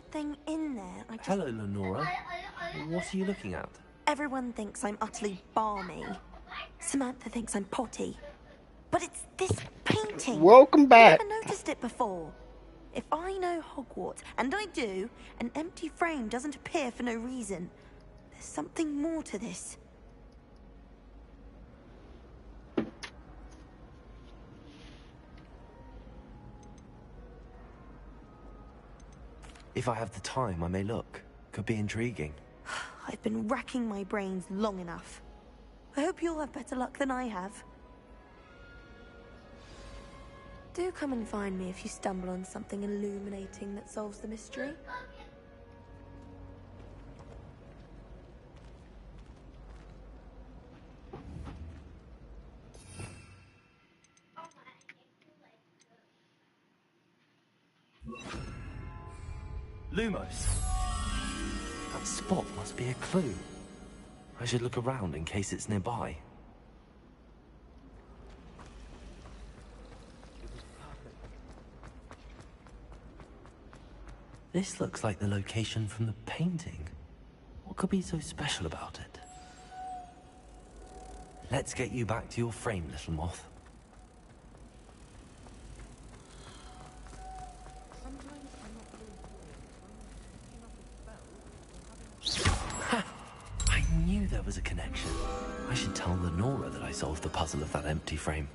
something in there. Hello, Lenora. What are you looking at? Everyone thinks I'm utterly balmy. Samantha thinks I'm potty. But it's this painting. Welcome back. I've never noticed it before. If I know Hogwarts, and I do, an empty frame doesn't appear for no reason. There's something more to this. If I have the time, I may look. Could be intriguing. I've been racking my brains long enough. I hope you'll have better luck than I have. Do come and find me if you stumble on something illuminating that solves the mystery. Lumos. That spot must be a clue. I should look around in case it's nearby. This looks like the location from the painting. What could be so special about it? Let's get you back to your frame, little moth. I knew there was a connection. I should tell Lenora that I solved the puzzle of that empty frame.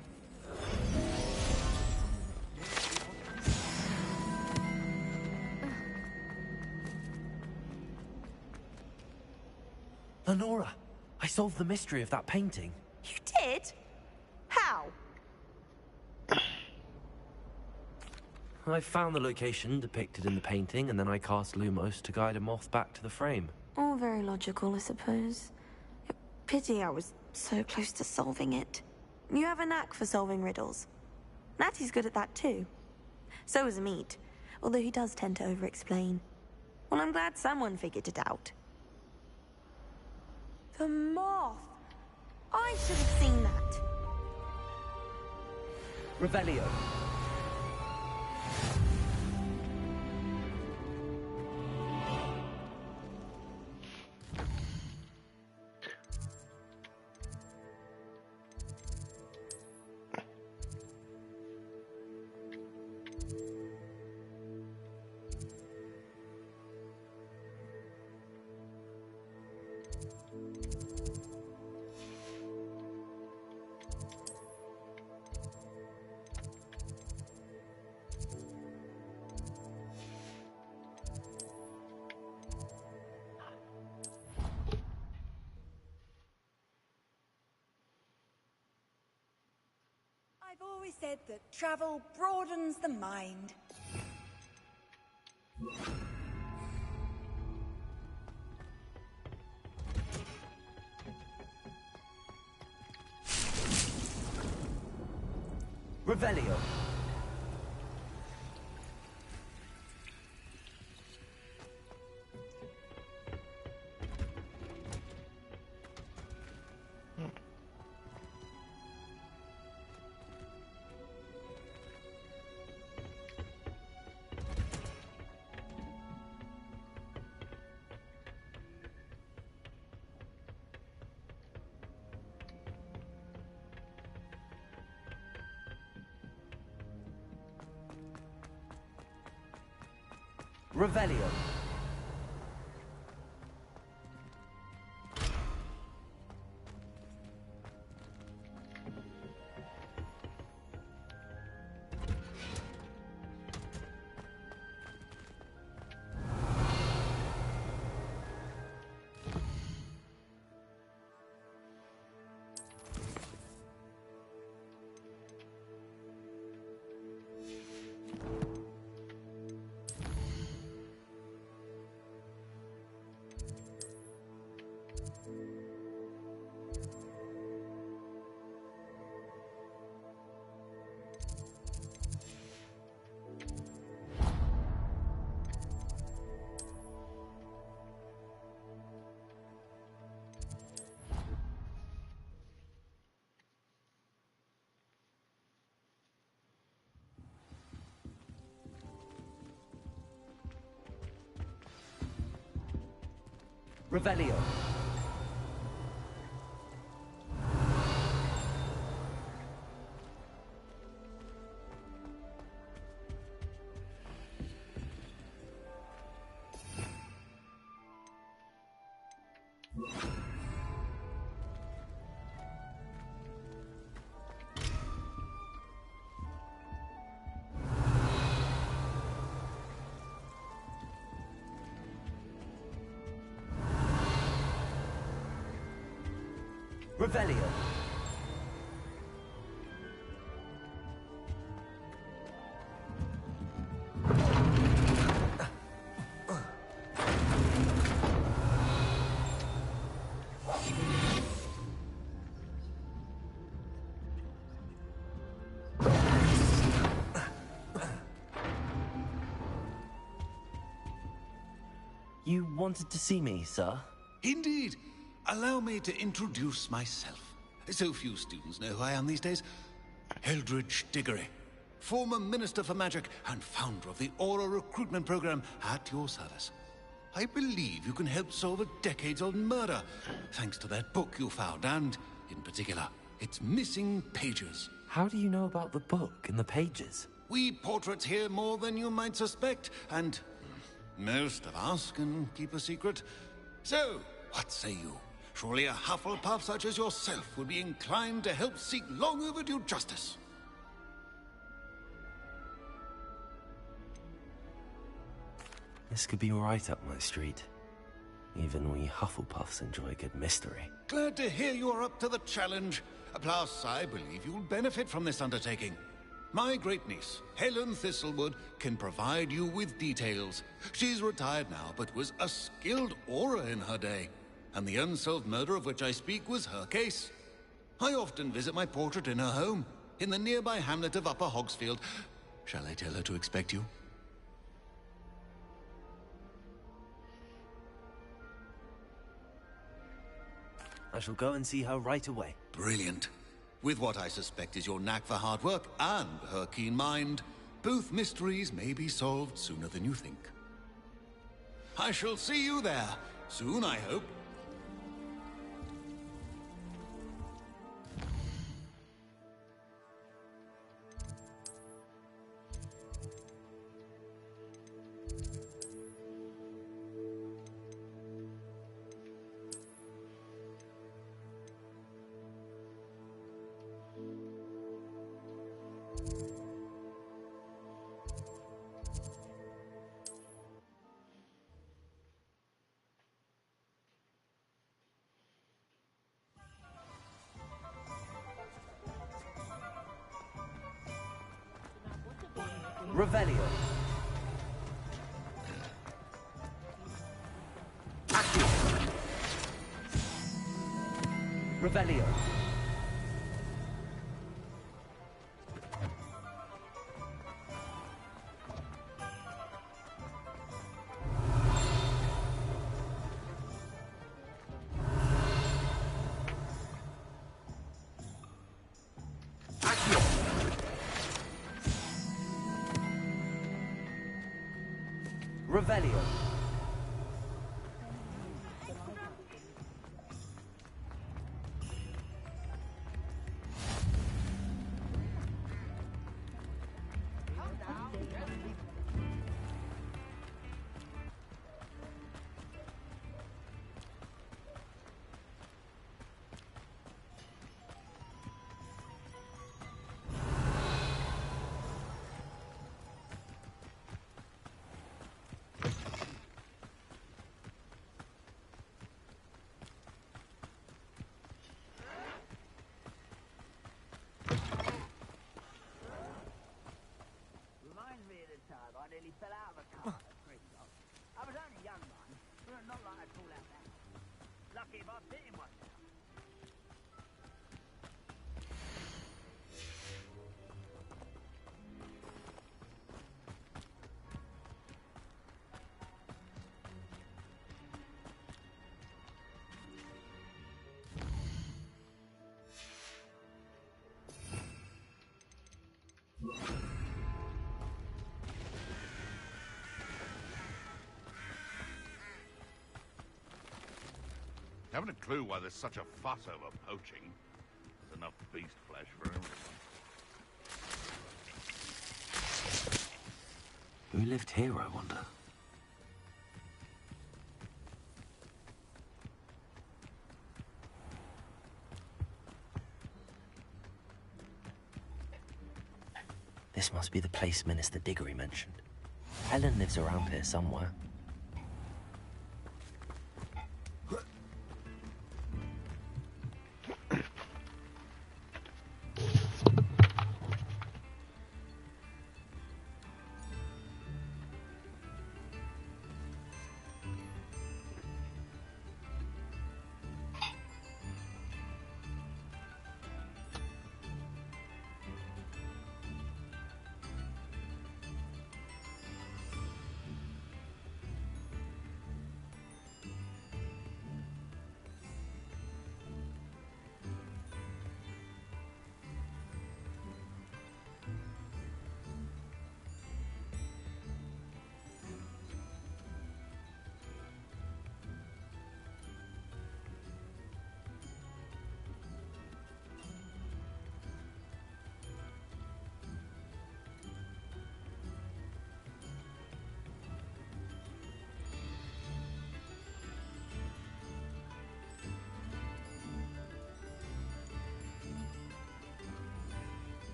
Lenora, I solved the mystery of that painting. You did? How? I found the location depicted in the painting, and then I cast Lumos to guide a moth back to the frame. All very logical, I suppose. Pity I was so close to solving it. You have a knack for solving riddles. Natty's good at that too. So is Amit, although he does tend to over-explain. Well, I'm glad someone figured it out. The moth! I should have seen that. Revelio. I've always said that travel broadens the mind. Revelio. Revelio. Revelio. Revelio. You wanted to see me, sir? Indeed. Allow me to introduce myself. So few students know who I am these days. Eldridge Diggory, former Minister for Magic and founder of the Aura Recruitment Program, at your service. I believe you can help solve a decades-old murder, thanks to that book you found, and, in particular, its missing pages. How do you know about the book and the pages? We portraits hear more than you might suspect, and most of us can keep a secret. So, what say you? Surely a Hufflepuff such as yourself would be inclined to help seek long overdue justice. This could be right up my street. Even we Hufflepuffs enjoy a good mystery. Glad to hear you are up to the challenge. Plus, I believe you'll benefit from this undertaking. My great-niece, Helen Thistlewood, can provide you with details. She's retired now, but was a skilled aura in her day. And the unsolved murder of which I speak was her case. I often visit my portrait in her home, in the nearby hamlet of Upper Hogsfield. Shall I tell her to expect you? I shall go and see her right away. Brilliant. With what I suspect is your knack for hard work and her keen mind, both mysteries may be solved sooner than you think. I shall see you there, soon I hope. Revelio. Accio. Revelio. Accio. Revelio. Reminds me of the time I nearly fell out of a car at Christmas. I was only a young one, but not like I'd fall out that. Lucky if I bit him one. Haven't a clue why there's such a fuss over poaching. There's enough beast flesh for everyone. Who lived here, I wonder? This must be the place Minister Diggory mentioned. Helen lives around here somewhere.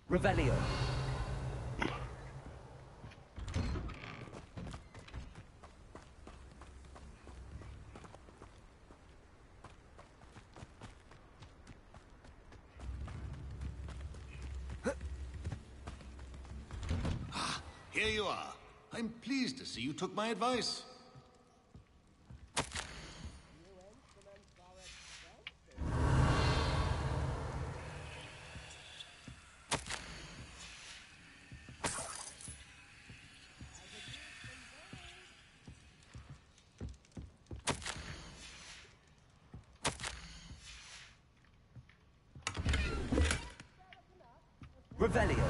Revelio. Here you are. I'm pleased to see you took my advice. Revelio.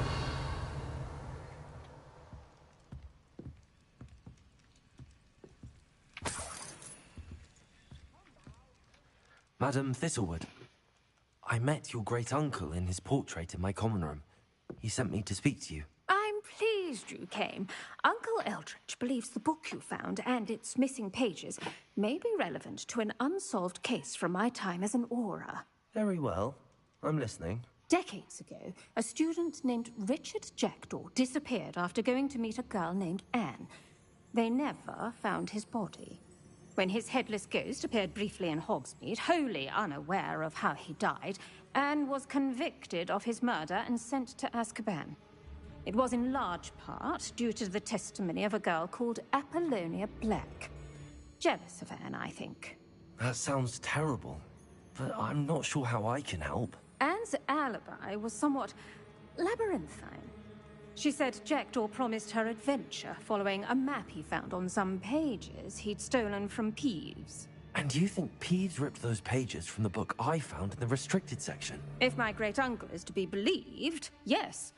Madam Thistlewood, I met your great-uncle in his portrait in my common room. He sent me to speak to you. I'm pleased you came. Uncle Eldridge believes the book you found and its missing pages may be relevant to an unsolved case from my time as an aura. Very well. I'm listening. Decades ago, a student named Richard Jackdaw disappeared after going to meet a girl named Anne. They never found his body. When his headless ghost appeared briefly in Hogsmeade, wholly unaware of how he died, Anne was convicted of his murder and sent to Azkaban. It was in large part due to the testimony of a girl called Apollonia Black. Jealous of Anne, I think. That sounds terrible, but I'm not sure how I can help. Anne's alibi was somewhat labyrinthine. She said Jackdaw promised her adventure following a map he found on some pages he'd stolen from Peeves. And you think Peeves ripped those pages from the book I found in the restricted section? If my great-uncle is to be believed, yes.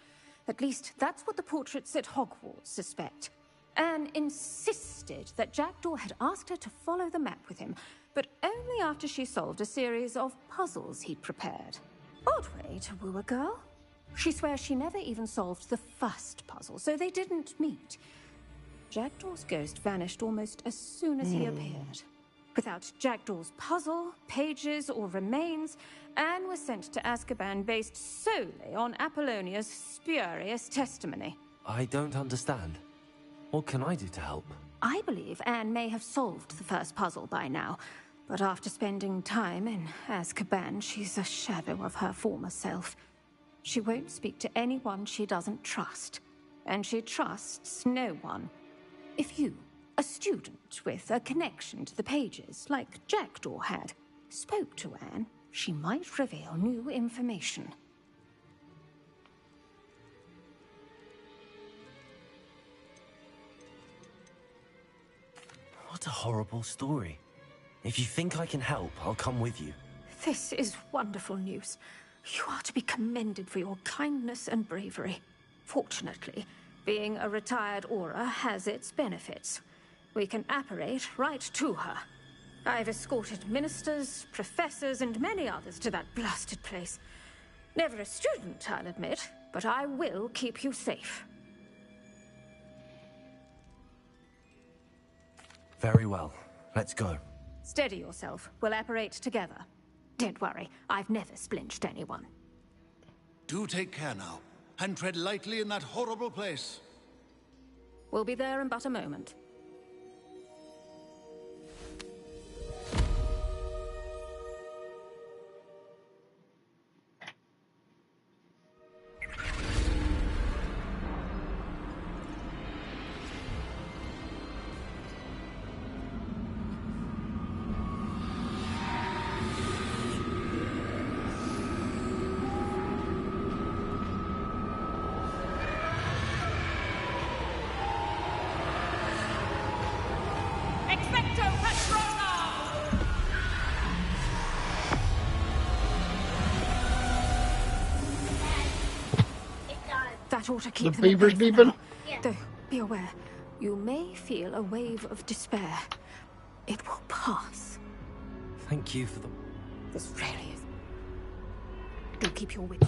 At least that's what the portraits at Hogwarts suspect. Anne insisted that Jackdaw had asked her to follow the map with him, but only after she solved a series of puzzles he'd prepared. Odd way to woo a girl. She swears she never even solved the first puzzle, so they didn't meet. Jackdaw's ghost vanished almost as soon as he appeared. Without Jackdaw's puzzle, pages, or remains, Anne was sent to Azkaban based solely on Apollonia's spurious testimony. I don't understand. What can I do to help? I believe Anne may have solved the first puzzle by now. But after spending time in Azkaban, she's a shadow of her former self. She won't speak to anyone she doesn't trust. And she trusts no one. If you, a student with a connection to the pages, like Jackdaw had, spoke to Anne, she might reveal new information. What a horrible story. If you think I can help, I'll come with you. This is wonderful news. You are to be commended for your kindness and bravery. Fortunately, being a retired Auror has its benefits. We can apparate right to her. I've escorted ministers, professors, and many others to that blasted place. Never a student, I'll admit, but I will keep you safe. Very well. Let's go. Steady yourself. We'll apparate together. Don't worry, I've never splinched anyone. Do take care now, and tread lightly in that horrible place. We'll be there in but a moment. That ought to keep The them at beaver's bay for beeping? now. Though, be aware, you may feel a wave of despair. It will pass. Thank you for the... This really is... Do keep your wits.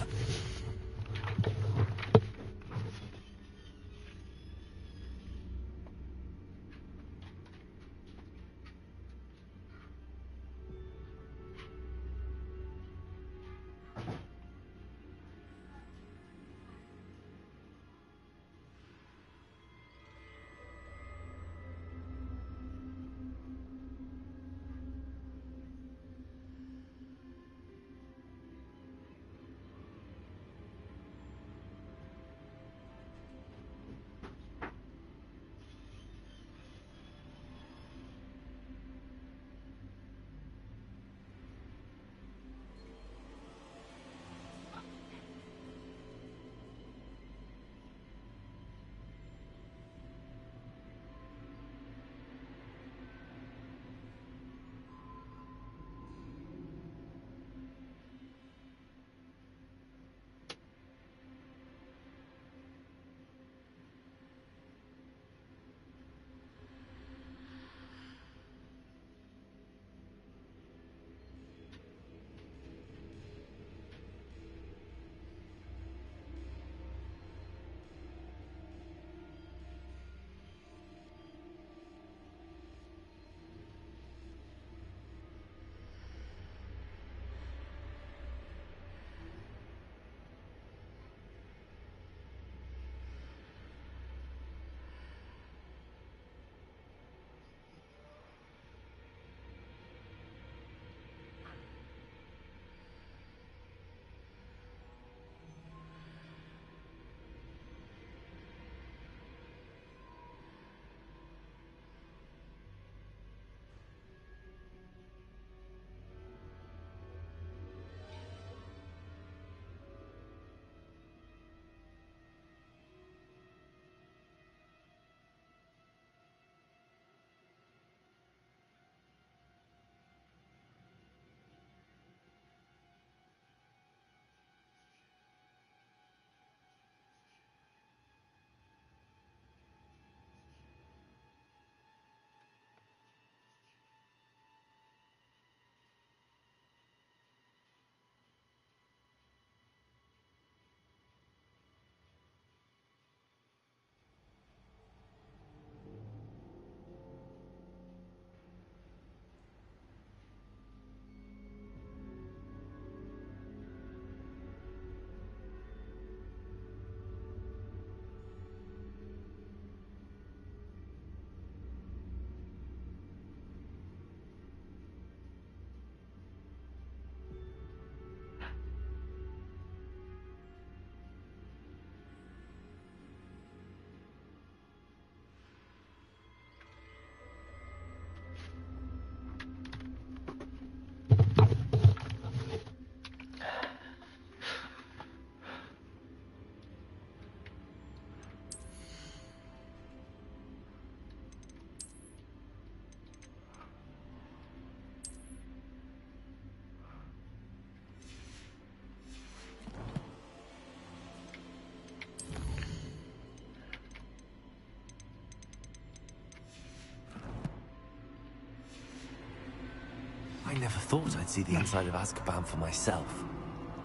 never thought I'd see the inside of Azkaban for myself.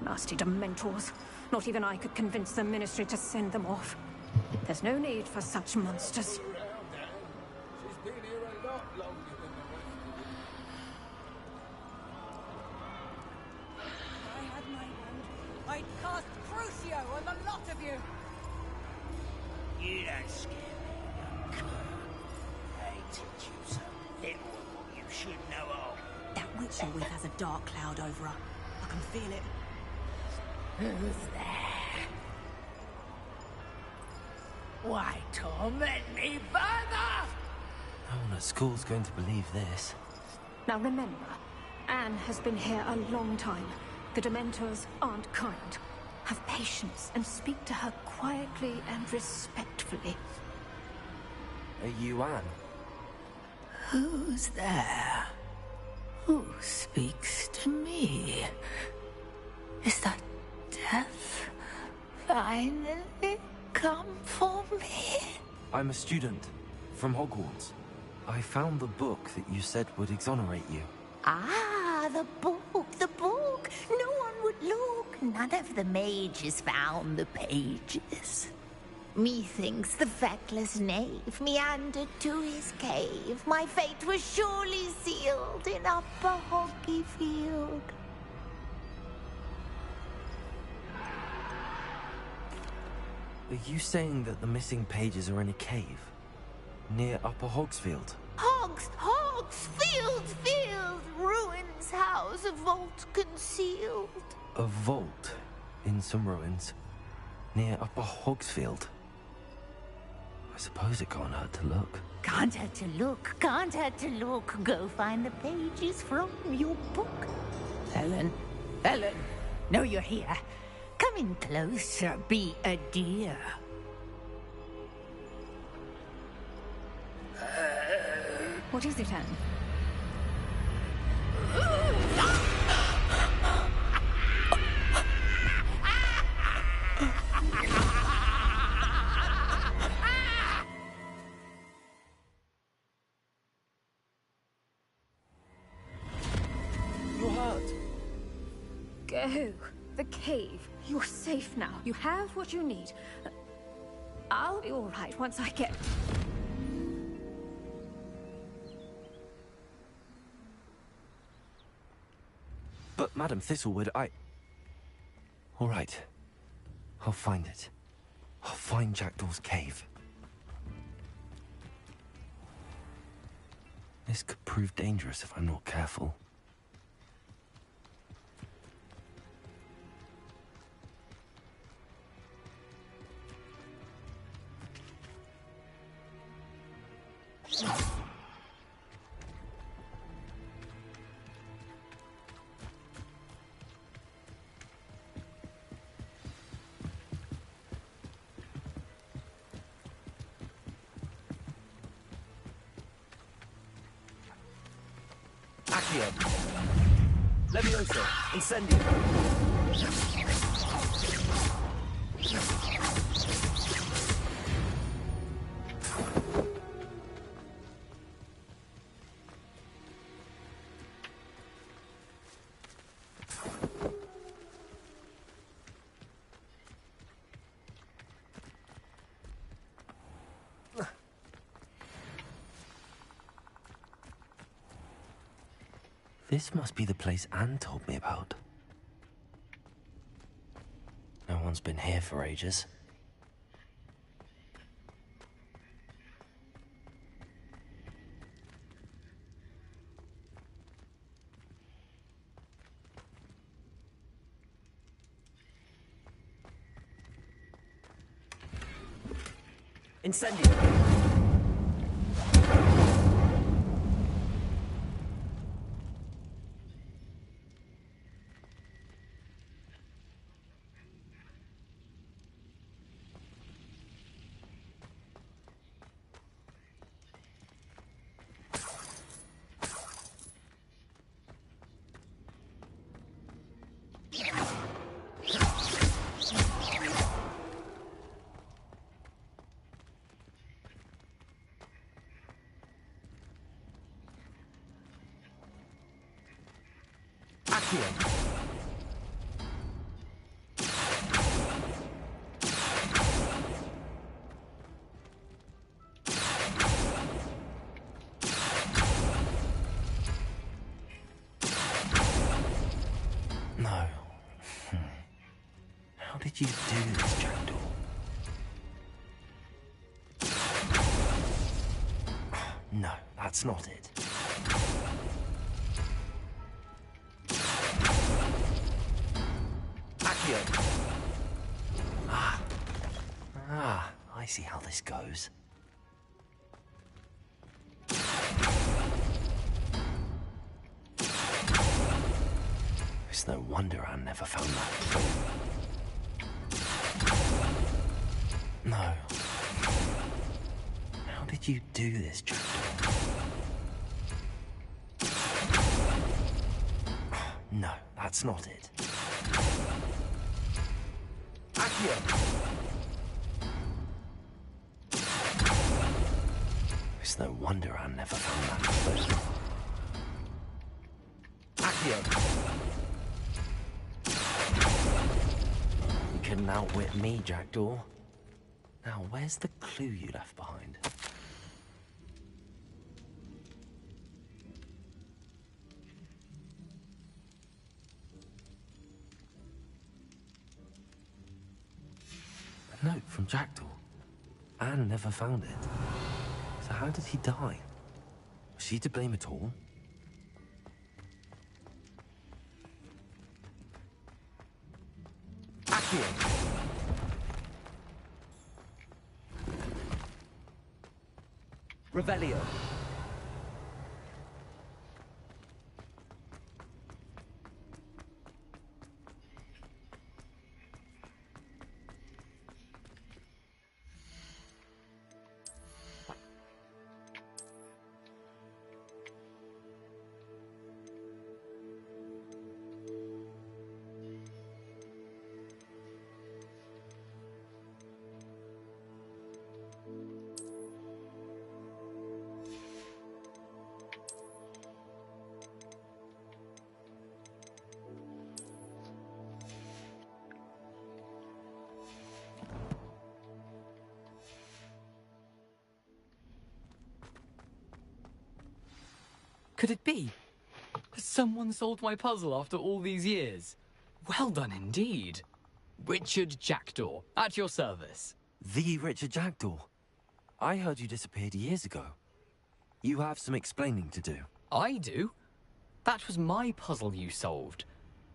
Nasty Dementors. Not even I could convince the Ministry to send them off. There's no need for such monsters. She's been here a lot longer than the rest of If I had my hand, I'd cast Crucio on the lot of you. You don't scare me, young clerk. They teach you so little of what you should know of. That witch you're with has a dark cloud over her. I can feel it. Who's there? Why torment me further? No one at school's going to believe this. Now remember, Anne has been here a long time. The Dementors aren't kind. Have patience and speak to her quietly and respectfully. Are you Anne? Who's there? Who speaks to me? Is that death finally come for me? I'm a student from Hogwarts. I found the book that you said would exonerate you. Ah, the book, the book. No one would look. None of the mages found the pages. Methinks the feckless knave meandered to his cave. My fate was surely sealed in Upper Hoggyfield. Are you saying that the missing pages are in a cave? Near Upper Hogsfield? Field, ruins house, a vault concealed. A vault in some ruins near Upper Hogsfield. I suppose it can't hurt to look. Can't hurt to look. Go find the pages from your book. Helen, know you're here. Come in closer, be a dear. What is it, Anne? You're hurt. Go. The cave. You're safe now. You have what you need. I'll be all right once I get... But, Madam Thistlewood, All right. I'll find it. I'll find Jackdaw's cave. This could prove dangerous if I'm not careful. Accio. Levioso. Incendio. This must be the place Anne told me about. No one's been here for ages. Incendio. Accio. No. How did you do this, Jackdaw? No, that's not it. Accio. I see how this goes. It's no wonder Anne never found that clue. No. How did you do this, Jackdaw? No, that's not it. Accio. It's no wonder Anne never found that clue. Accio. You couldn't outwit me, Jackdaw. Now, where's the clue you left behind? A note from Jackdaw. Anne never found it. So how did he die? Was she to blame at all? Accio. Revelio. Could it be? Has someone solved my puzzle after all these years? Well done indeed. Richard Jackdaw, at your service. The Richard Jackdaw? I heard you disappeared years ago. You have some explaining to do. I do? That was my puzzle you solved.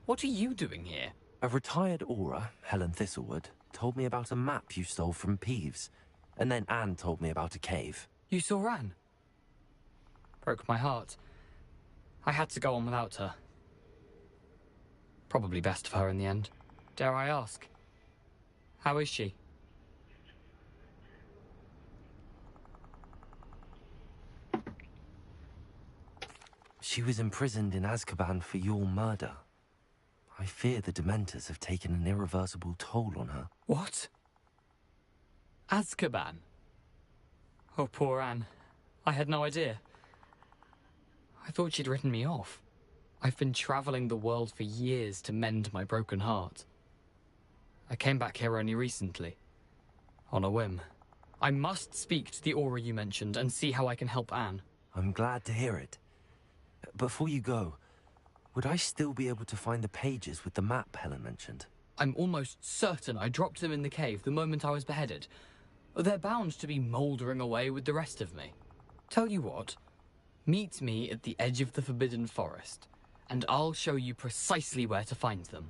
What are you doing here? A retired Aura, Helen Thistlewood, told me about a map you stole from Peeves. And then Anne told me about a cave. You saw Anne? Broke my heart. I had to go on without her. Probably best for her in the end. Dare I ask? How is she? She was imprisoned in Azkaban for your murder. I fear the Dementors have taken an irreversible toll on her. What? Azkaban? Oh, poor Anne. I had no idea. I thought she'd written me off. I've been traveling the world for years to mend my broken heart. I came back here only recently. On a whim. I must speak to the Aura you mentioned and see how I can help Anne. I'm glad to hear it. Before you go, would I still be able to find the pages with the map Helen mentioned? I'm almost certain I dropped them in the cave the moment I was beheaded. They're bound to be mouldering away with the rest of me. Tell you what, meet me at the edge of the Forbidden Forest, and I'll show you precisely where to find them.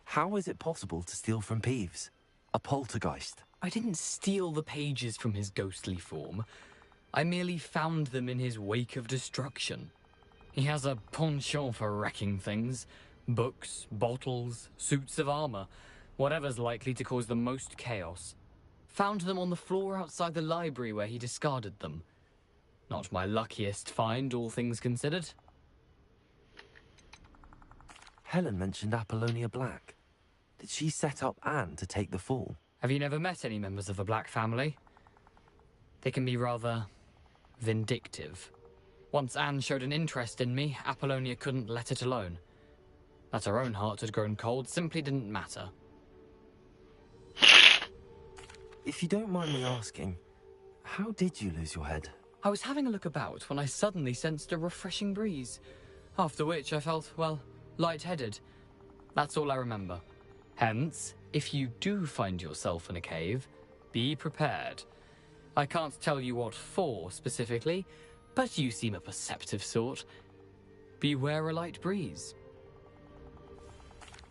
How is it possible to steal from Peeves? A poltergeist? I didn't steal the pages from his ghostly form. I merely found them in his wake of destruction. He has a penchant for wrecking things. Books, bottles, suits of armor. Whatever's likely to cause the most chaos. Found them on the floor outside the library where he discarded them. Not my luckiest find, all things considered. Helen mentioned Apollonia Black. Did she set up Anne to take the fall? Have you never met any members of the Black family? They can be rather vindictive. Once Anne showed an interest in me, Apollonia couldn't let it alone. That her own heart had grown cold simply didn't matter. If you don't mind me asking, how did you lose your head? I was having a look about when I suddenly sensed a refreshing breeze, after which I felt, well, lightheaded. That's all I remember. Hence, if you do find yourself in a cave, be prepared. I can't tell you what for specifically, but you seem a perceptive sort. Beware a light breeze.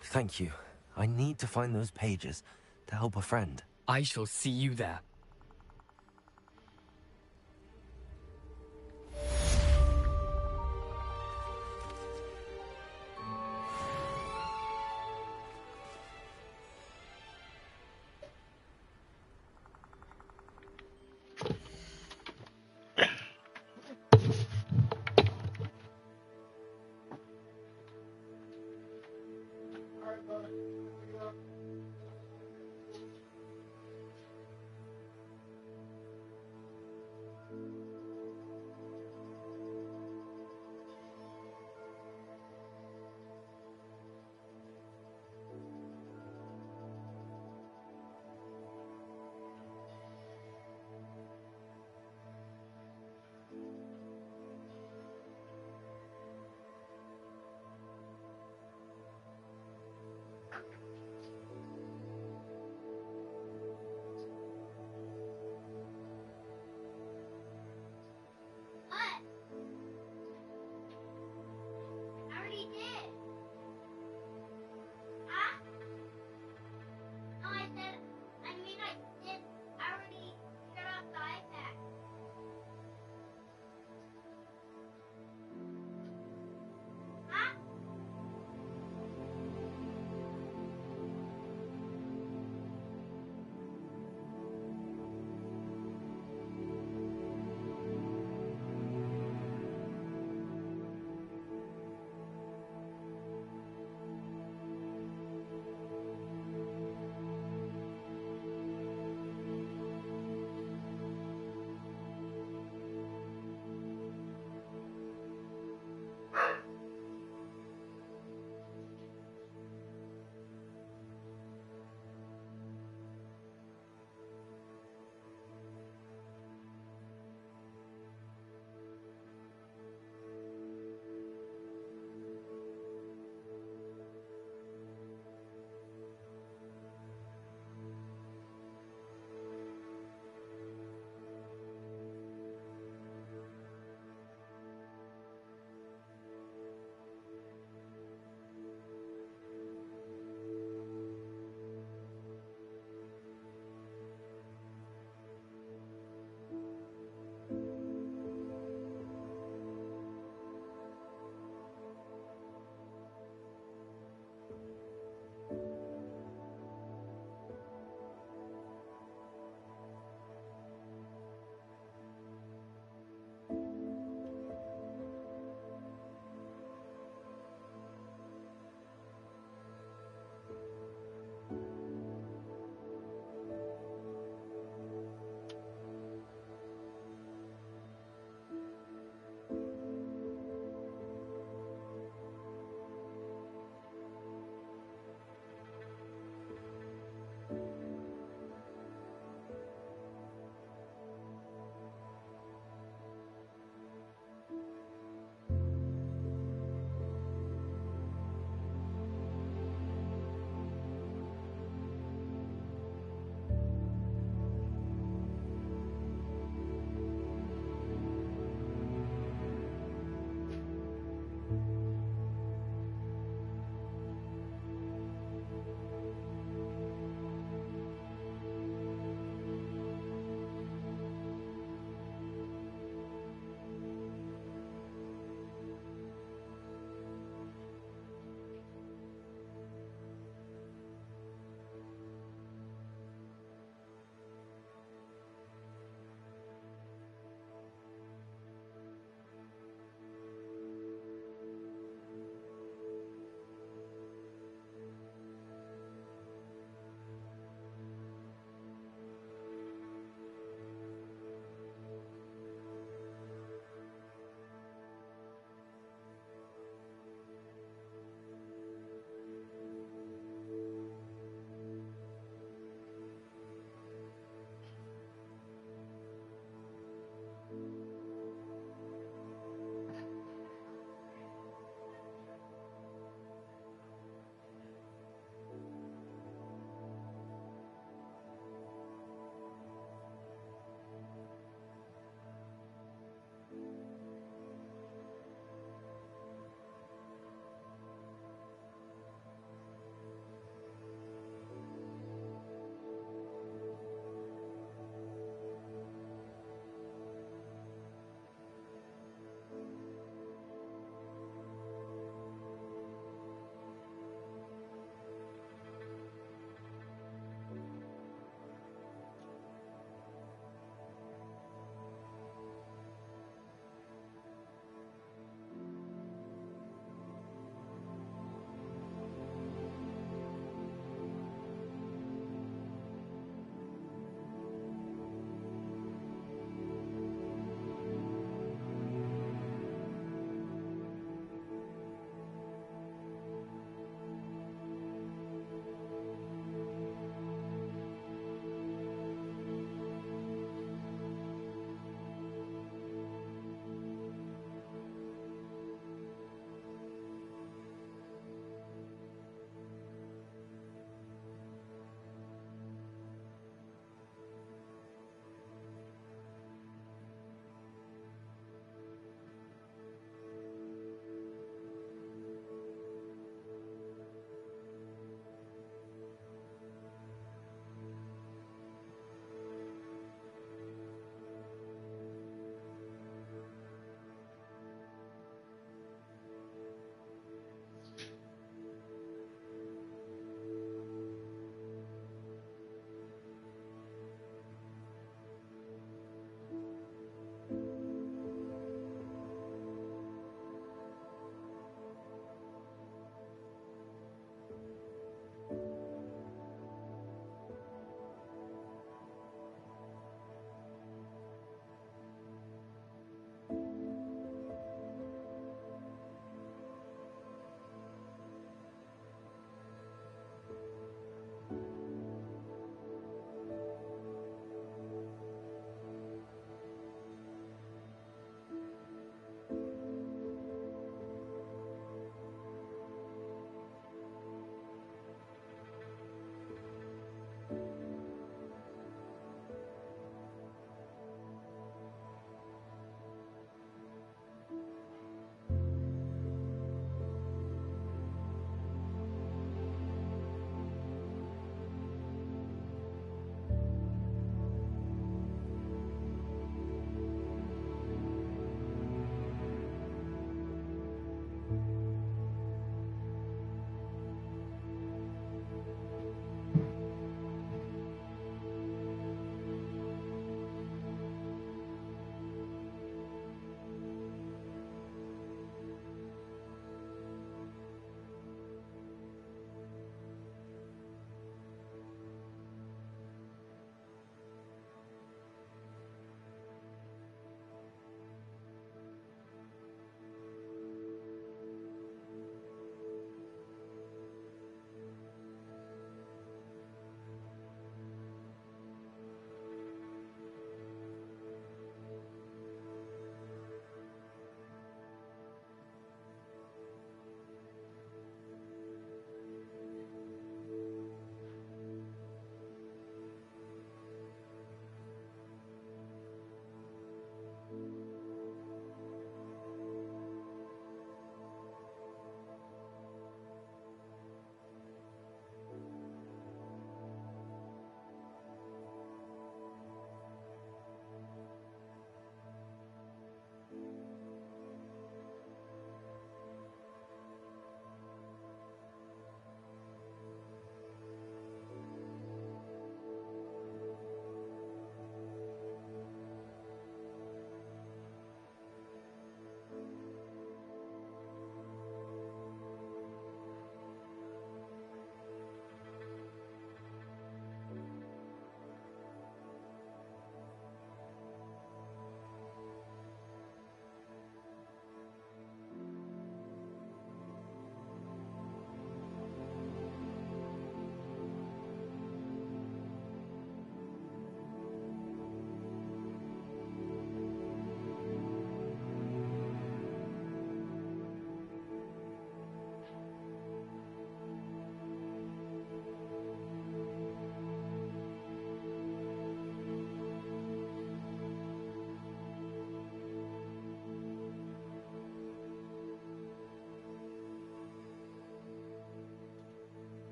Thank you. I need to find those pages to help a friend. I shall see you there.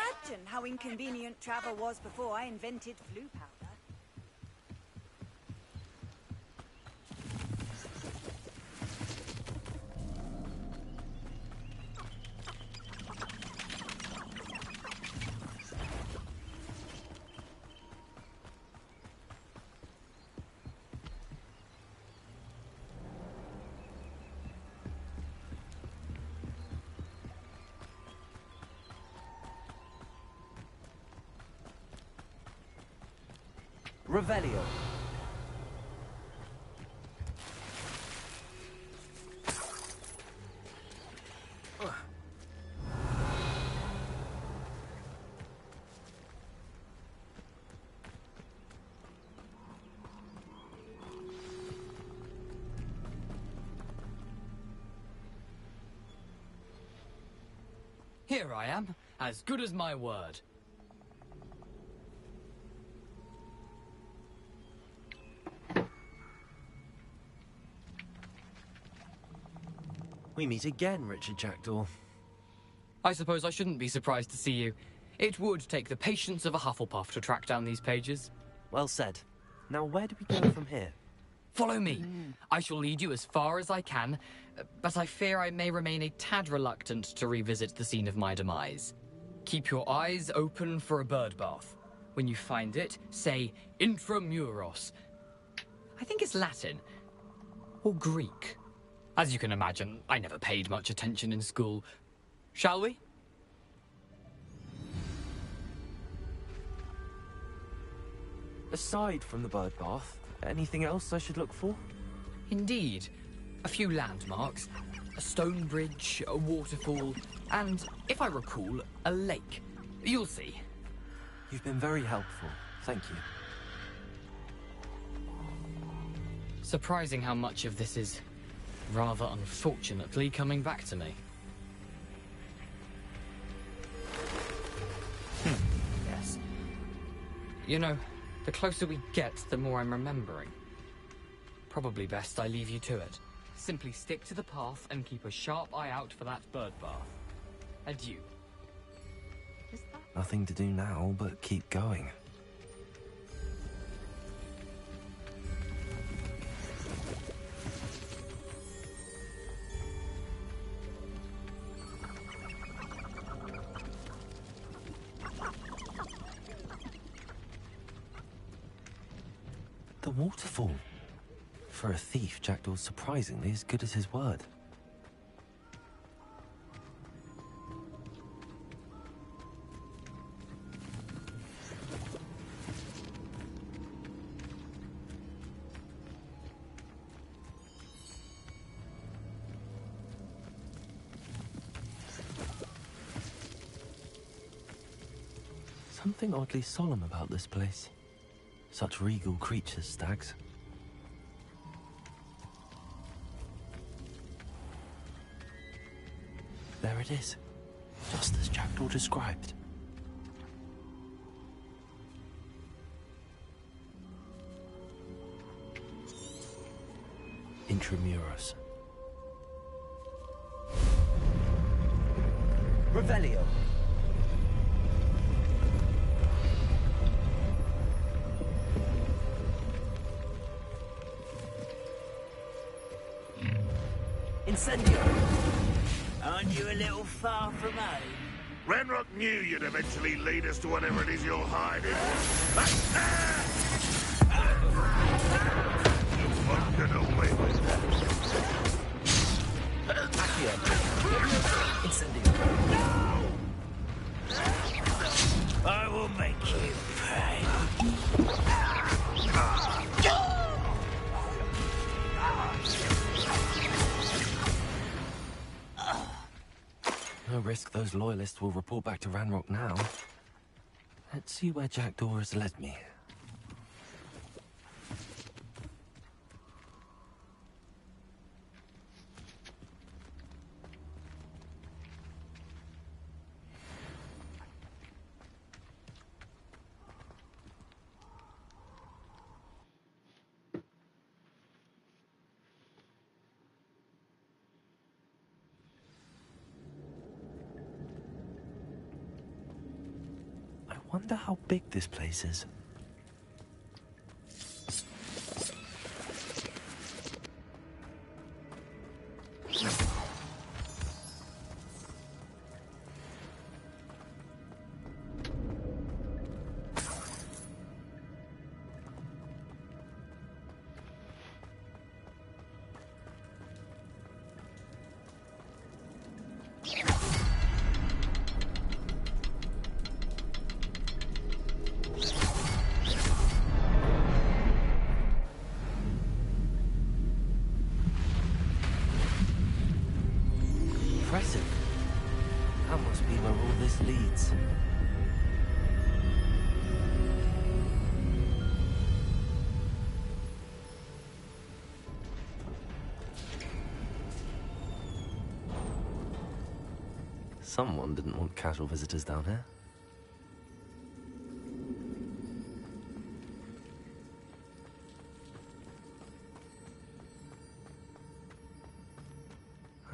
imagine how inconvenient travel was before I invented flu powder. Revelio. Here I am, as good as my word. We meet again, Richard Jackdaw. I suppose I shouldn't be surprised to see you. It would take the patience of a Hufflepuff to track down these pages. Well said. Now where do we go from here? Follow me. I shall lead you as far as I can, but I fear I may remain a tad reluctant to revisit the scene of my demise. Keep your eyes open for a bird bath. When you find it, say intramuros. I think it's Latin. Or Greek. As you can imagine, I never paid much attention in school. Shall we? Aside from the bird bath, anything else I should look for? Indeed. A few landmarks. A stone bridge, a waterfall, and, if I recall, a lake. You'll see. You've been very helpful. Thank you. Surprising how much of this is, rather unfortunately, coming back to me. Yes. You know, the closer we get, the more I'm remembering. Probably best I leave you to it. Simply stick to the path and keep a sharp eye out for that bird bath. Adieu. Nothing to do now but keep going. The waterfall. For a thief, Jackdaw's surprisingly as good as his word. Something oddly solemn about this place. Such regal creatures, stags. There it is, just as Jackdaw described. Intramuros. Revelio. Incendio. Aren't you a little far from home? Ranrock knew you'd eventually lead us to whatever it is you're hiding. You won't get away with that. Accio. Incendio. I will make you pay. No risk those loyalists will report back to Ranrock now. Let's see where Jackdaw has led me. Wonder how big this place is. Impressive. That must be where all this leads. Someone didn't want casual visitors down here.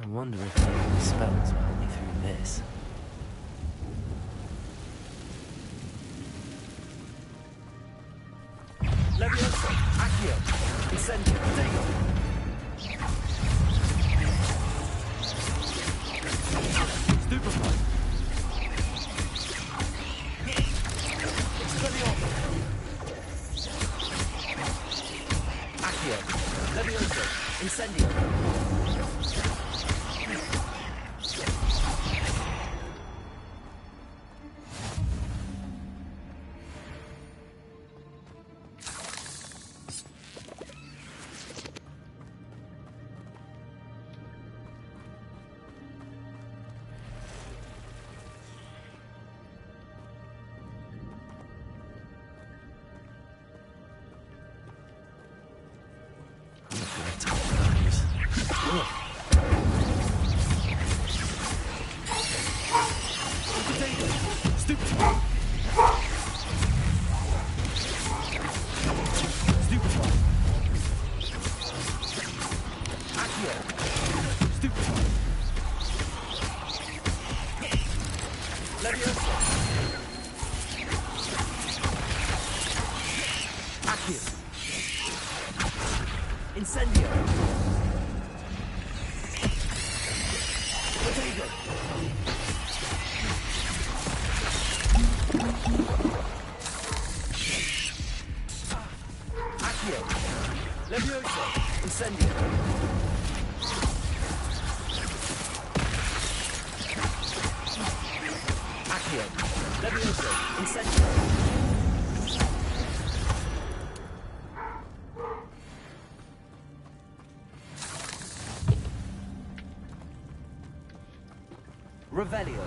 I wonder if the spells will help me through this. Leviosa, Accio, Incendio, Potato. Stupefy. Expelliarmus. Accio, Leviosa, Incendio. Incendio. Potato. Accio. Leviosa. Incendio. Accio. Leviosa. Incendio. Revelio.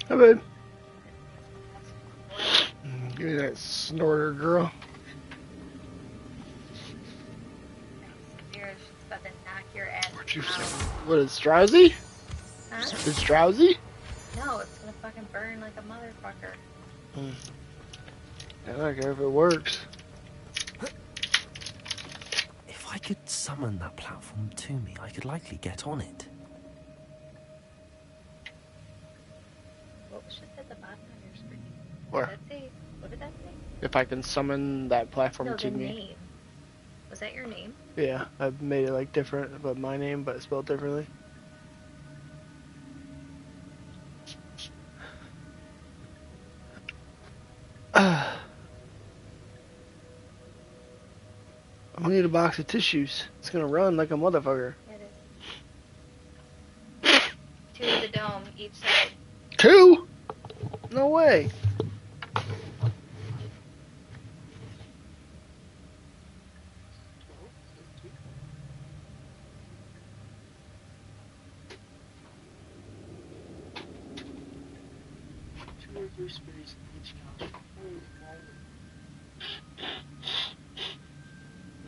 Hello. Give me that snorter, girl. Serious, she's about to knock your ass out. What is drowsy? Huh? It's drowsy? No, it's gonna fucking burn like a motherfucker. I don't care if it works. If I could summon that platform to me, I could likely get on it. What was just at the bottom of your screen? Where? What did that say? What did that say? If I can summon that platform No, to the me. name. Was that your name? Yeah, I've made it like different, but my name, but spelled differently. I'm gonna need a box of tissues. It's gonna run like a motherfucker. It is. 2 of the dome, each side. 2? No way.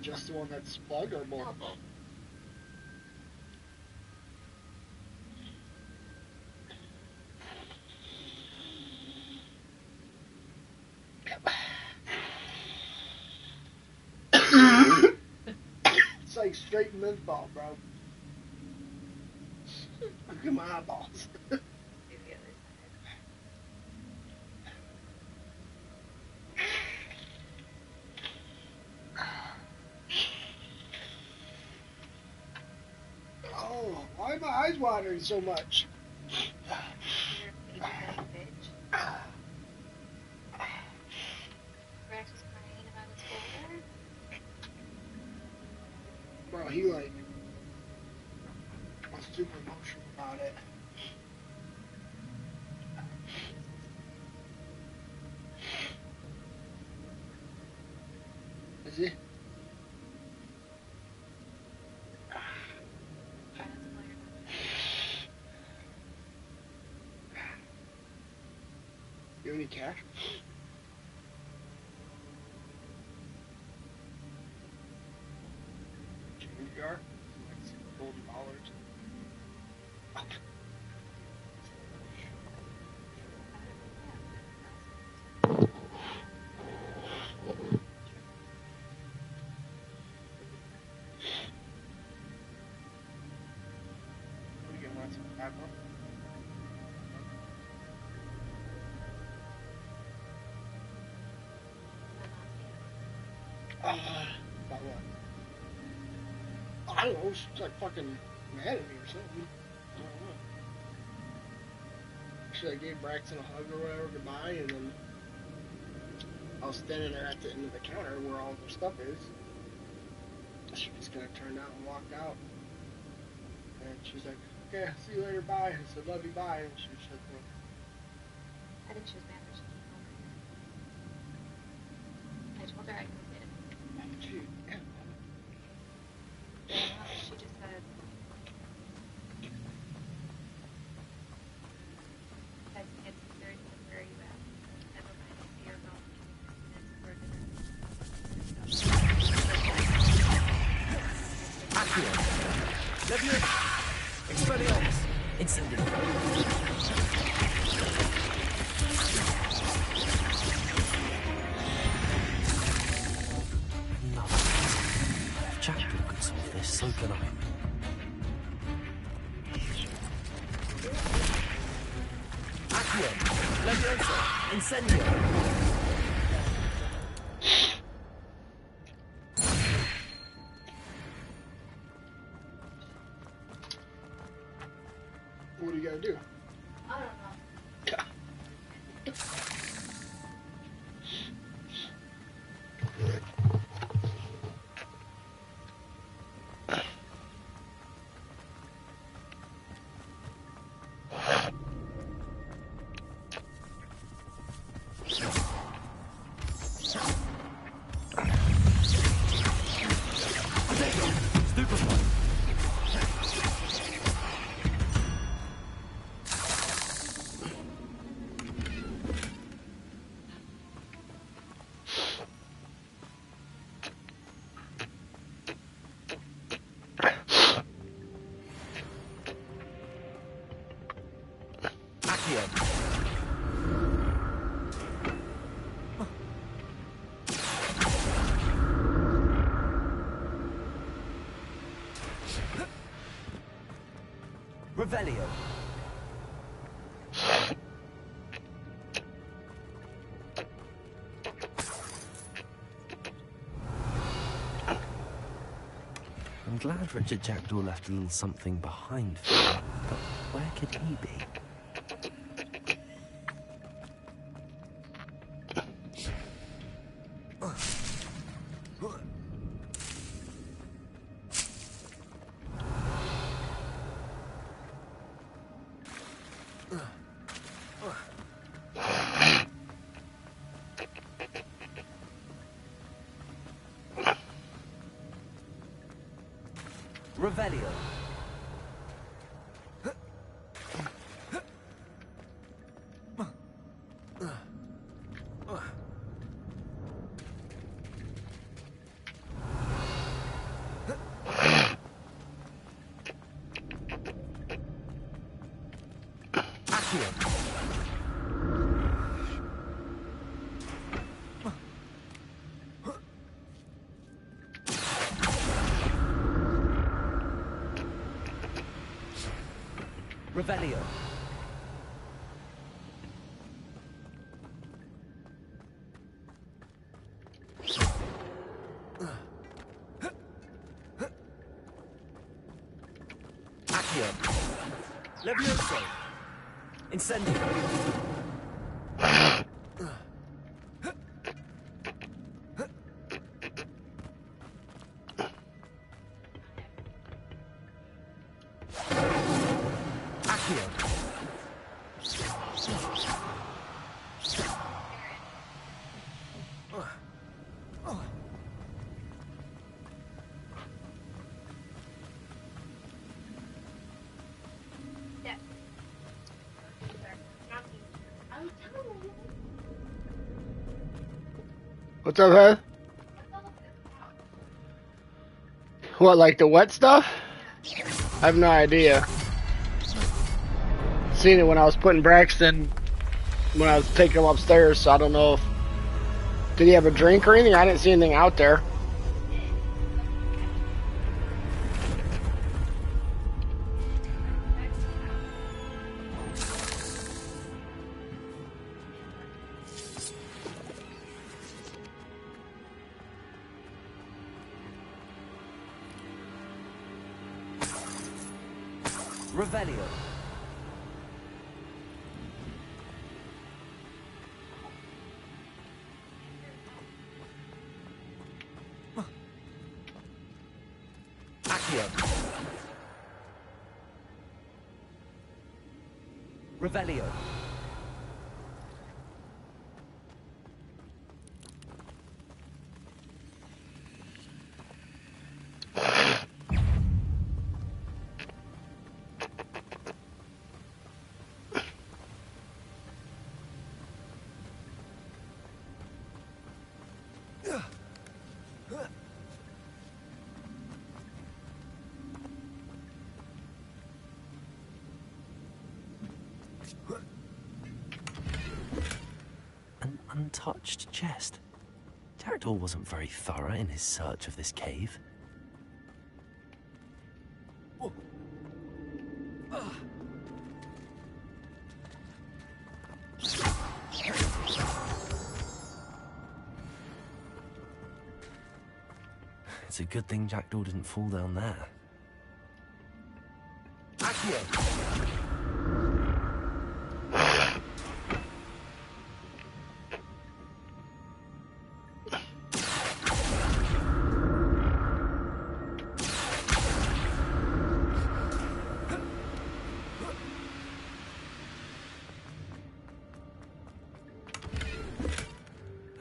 Just the one that's plugged or both? No, It's like straight menthol, bro. Look at my eyeballs. Oh, why are my eyes watering so much? Bro, he like was super emotional about it. Is he? You have any cash? Change jar? Like $golden. What do you want some tobacco? About what? I don't know, she's like fucking mad at me or something. I don't know. She like gave Braxton a hug or whatever, goodbye, and then I was standing there at the end of the counter where all their stuff is. She just kind of turned out and walked out. And she's like, okay, see you later, bye. I said, love you, bye. And she was like, well, I think she was mad that she came over here. I told her I could get it. gee, yeah. No, she just said... It's very good where you at. Never mind, I'll see your phone. Accio. Leviosa. Expelliarmus. Incendium. No. If Jackdaw can solve this, so can I. Accio. Leviosa. Incendium. What do you gotta do? I don't know. Stupefy. 1 Revelio. I'm glad Richard Jackdaw left a little something behind for me, but where could he be? Revelio. Revelio. Accio. Levioso. Incendio. What's up, huh? What, like the wet stuff? I have no idea. Seen it when I was putting Braxton, when I was taking him upstairs, so I don't know if... Did he have a drink or anything? I didn't see anything out there. Revelio. Accio. Revelio. An untouched chest. Jackdaw wasn't very thorough in his search of this cave. It's a good thing Jackdaw didn't fall down there. Accio.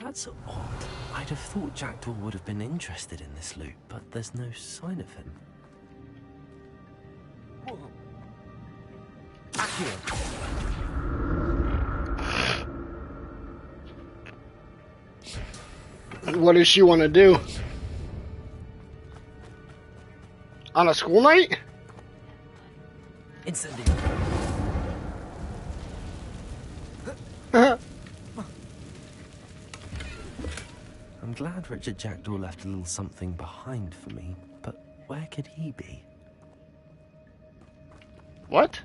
That's odd. I'd have thought Jackdaw would have been interested in this loot, but there's no sign of him. Accio. What does she want to do? On a school night? Incendio. I'm glad Richard Jackdaw left a little something behind for me, but where could he be? What?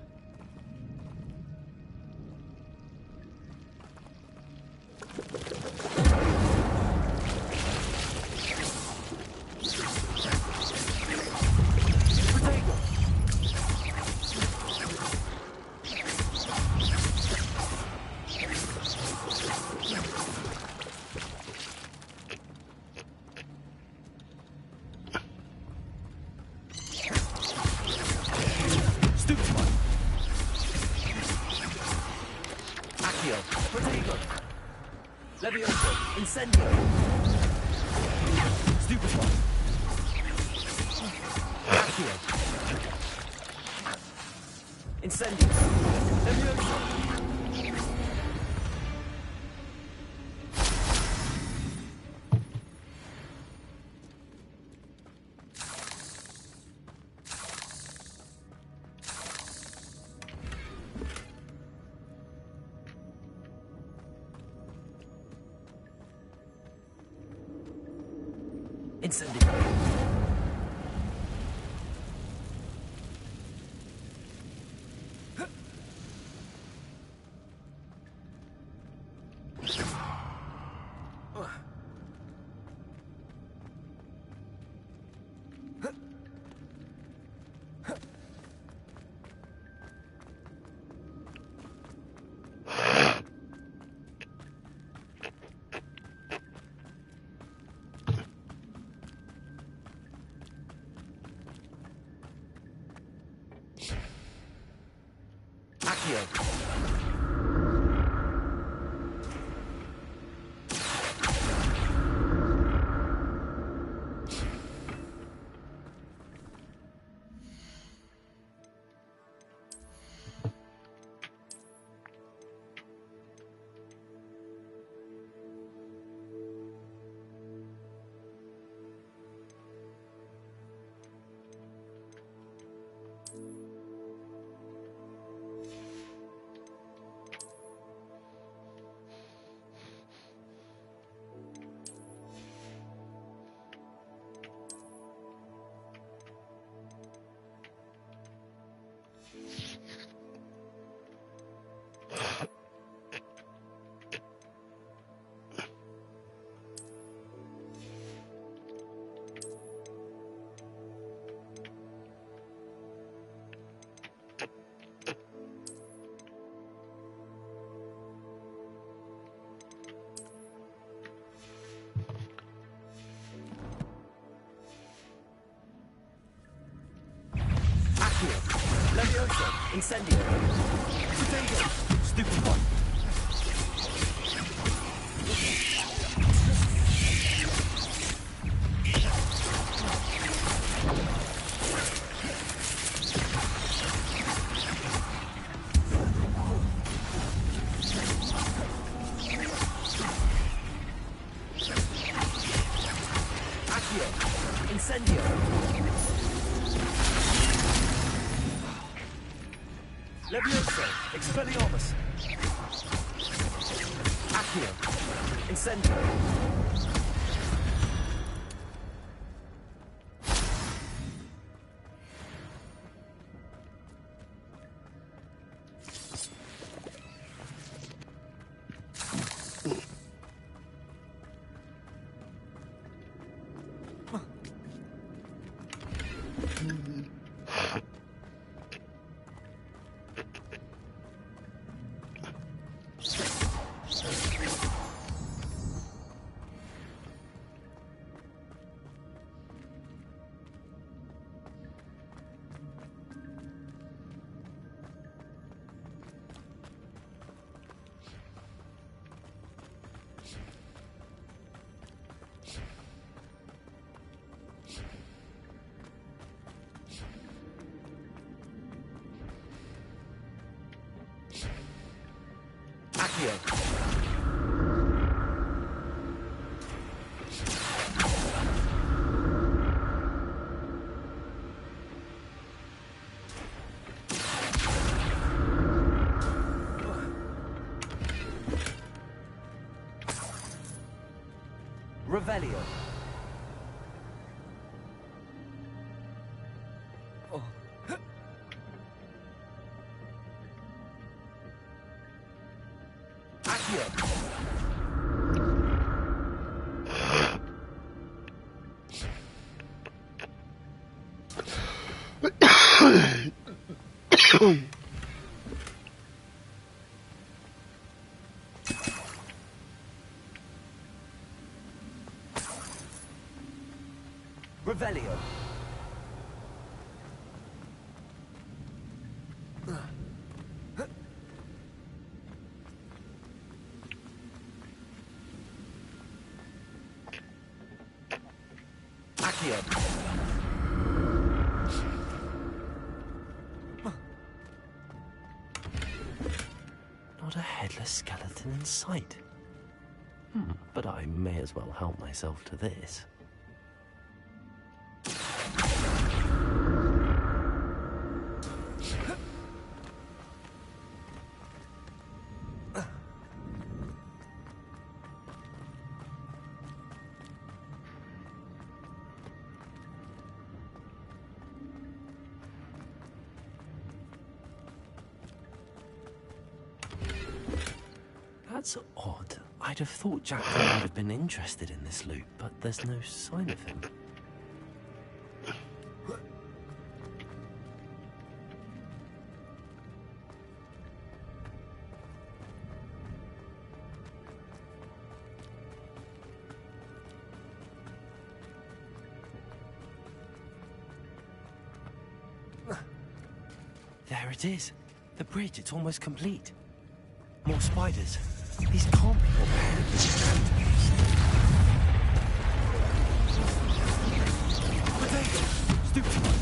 Incendio. Stupefy. Accio. Incendio. Levioso. Incendio. Levioso. Incendio. Potato. Stupefy. Accio. Incendio. Levioso, Expelliarmus. Accio. Incendio. Revelio. Revelio. Accio. Not a headless skeleton in sight. But I may as well help myself to this. That's odd. I'd have thought Jackdaw would have been interested in this loot, but there's no sign of him. There it is. The bridge, it's almost complete. More spiders. These can't be what Potato! Stupid!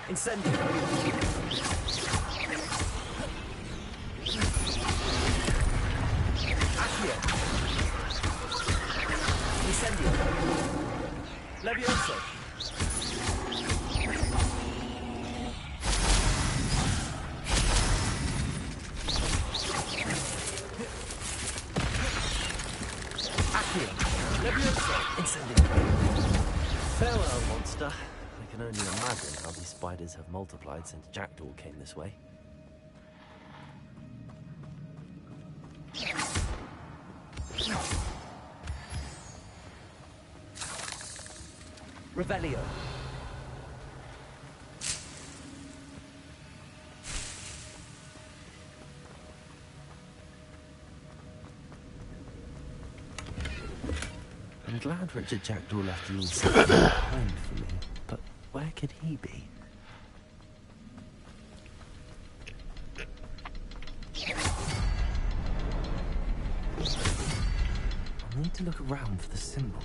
Incendio. Accio. Incendio. Levioso. Accio. Levioso. Incendio. Farewell, monster. I can only imagine how these spiders have multiplied since Jackdaw came this way. Revelio. I'm glad Richard Jackdaw left a little something behind for me, but where could he be? I need to look around for the symbol.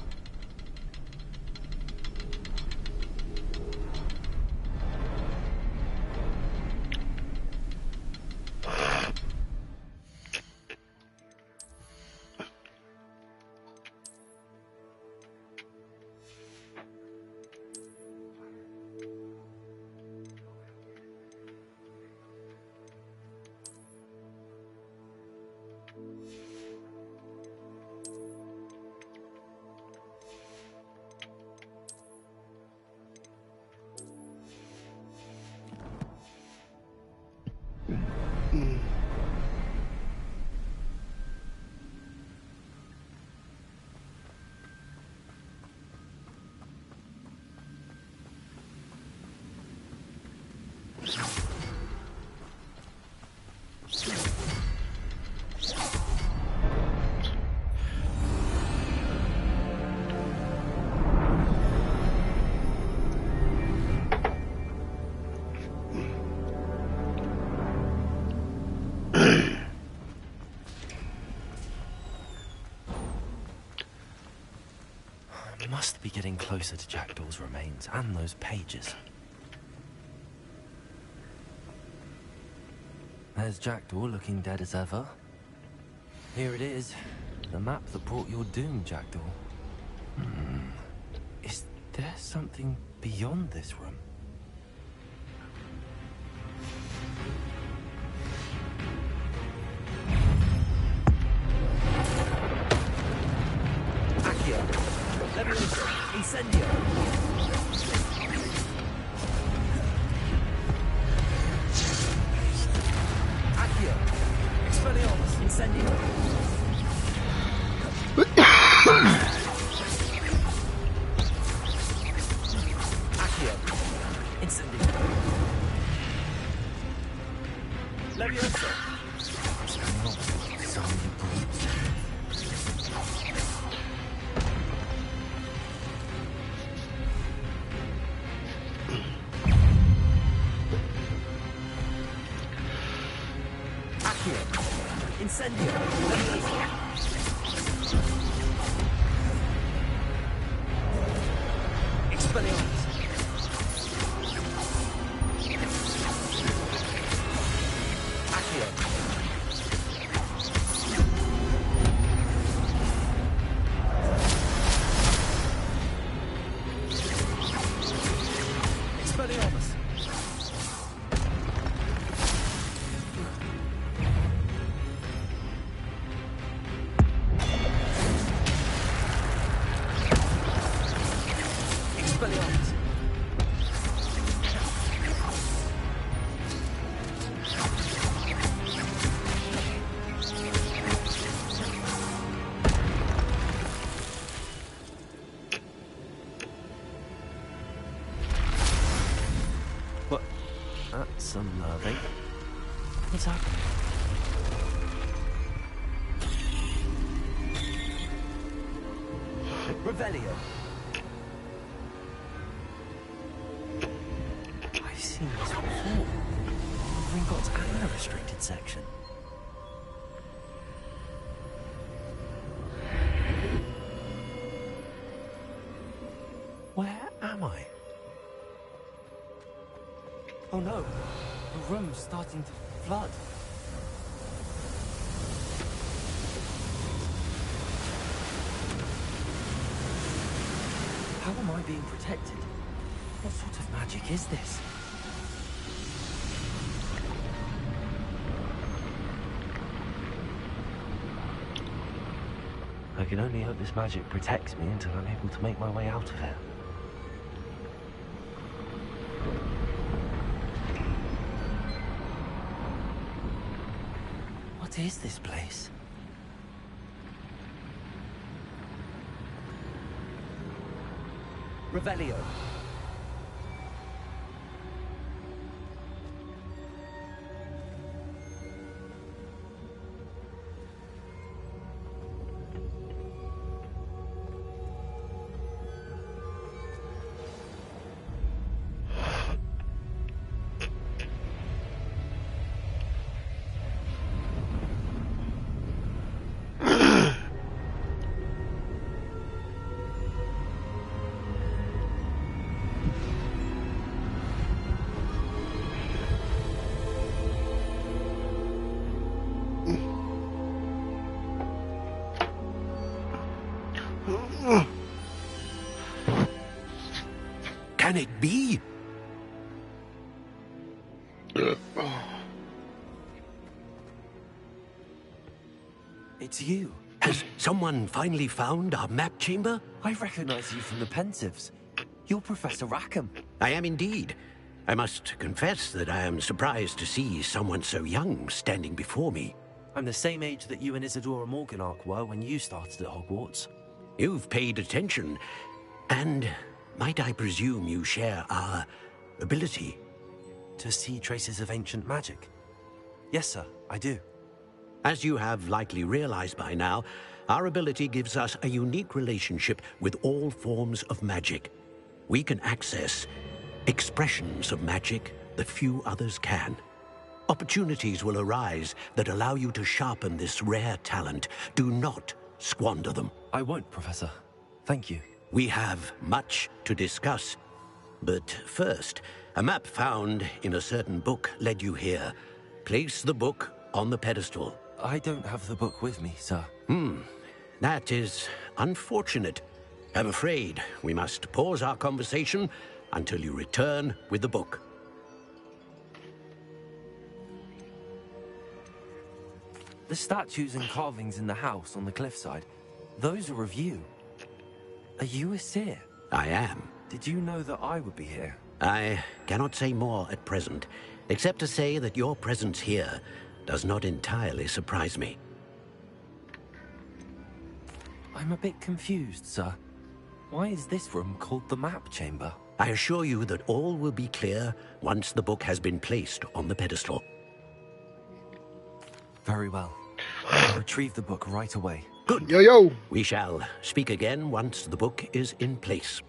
must be getting closer to Jackdaw's remains and those pages. There's Jackdaw looking dead as ever. Here it is. The map that brought your doom, Jackdaw. Is there something beyond this room? Accio. Levioso. Incendio. Accio. Expelliarmus. Incendio. Accio. Incendio. Levioso. Incendio. Expelliarmus. Accio. Expelliarmus. What? That's unnerving. What's happening? Revelio. I've seen this before. Gringotts and the restricted section. Where am I? Oh no, the room's starting to flood. How am I being protected? What sort of magic is this? I can only hope this magic protects me until I'm able to make my way out of here. What is this place? Revelio. Can it be? It's you. Has someone finally found our map chamber? I recognize you from the Pensieves. You're Professor Rackham. I am indeed. I must confess that I am surprised to see someone so young standing before me. I'm the same age that you and Isadora Morganach were when you started at Hogwarts. You've paid attention, and might I presume you share our ability? To see traces of ancient magic? Yes, sir, I do. As you have likely realized by now, our ability gives us a unique relationship with all forms of magic. We can access expressions of magic that few others can. Opportunities will arise that allow you to sharpen this rare talent. Do not squander them. I won't, Professor. Thank you. We have much to discuss. But first, a map found in a certain book led you here. Place the book on the pedestal. I don't have the book with me, sir. That is unfortunate. I'm afraid we must pause our conversation until you return with the book. The statues and carvings in the house on the cliffside, those are of you. Are you a seer? I am. Did you know that I would be here? I cannot say more at present, except to say that your presence here does not entirely surprise me. I'm a bit confused, sir. Why is this room called the map chamber? I assure you that all will be clear once the book has been placed on the pedestal. Very well. I'll retrieve the book right away. Good. Yo. We shall speak again once the book is in place.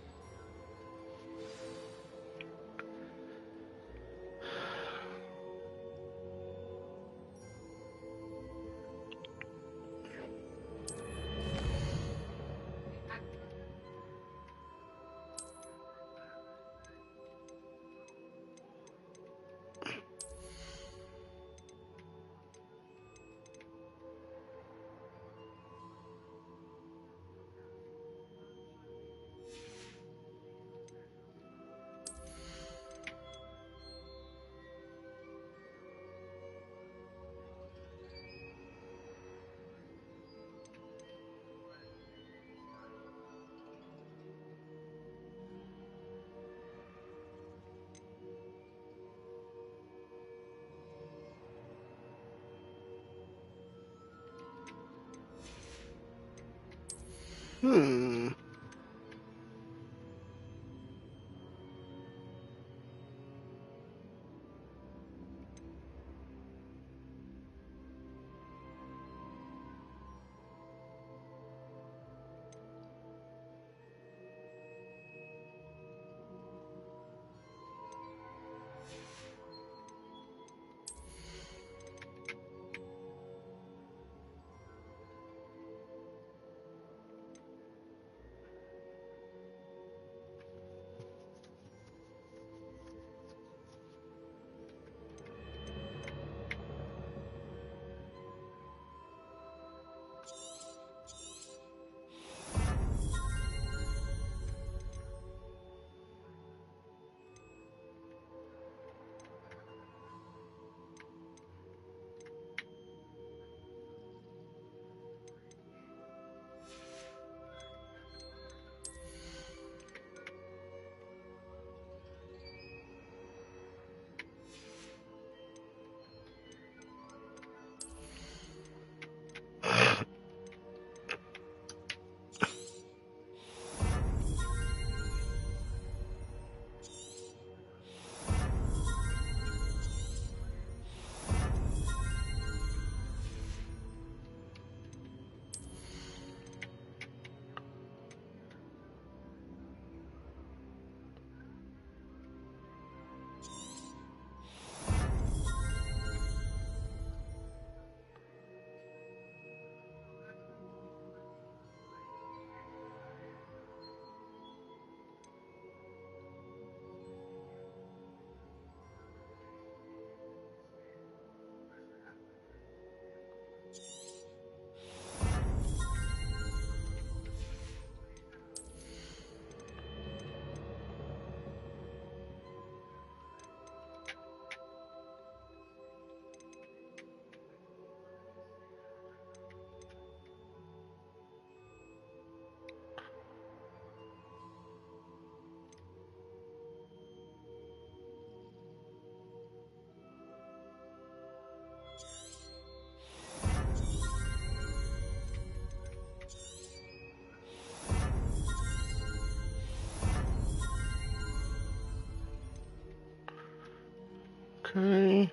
Okay.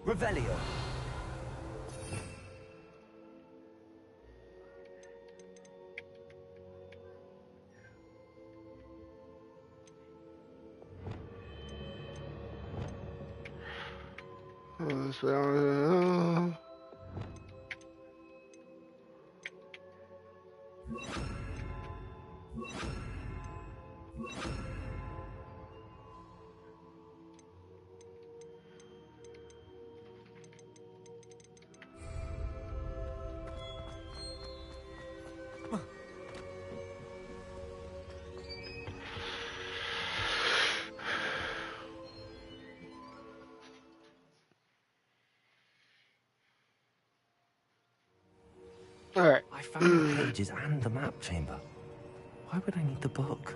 Revelio. Alright. I found the pages and the map chamber. Why would I need the book?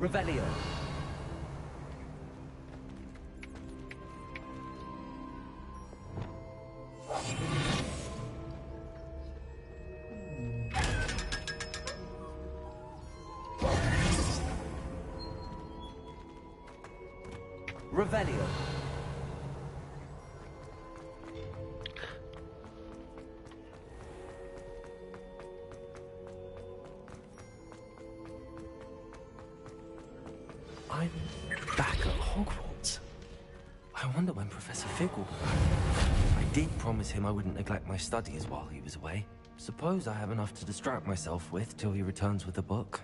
Revelio. Revelio. I'm back at Hogwarts. I wonder when Professor Fig will be back. I did promise him I wouldn't neglect my studies while he was away. Suppose I have enough to distract myself with till he returns with the book.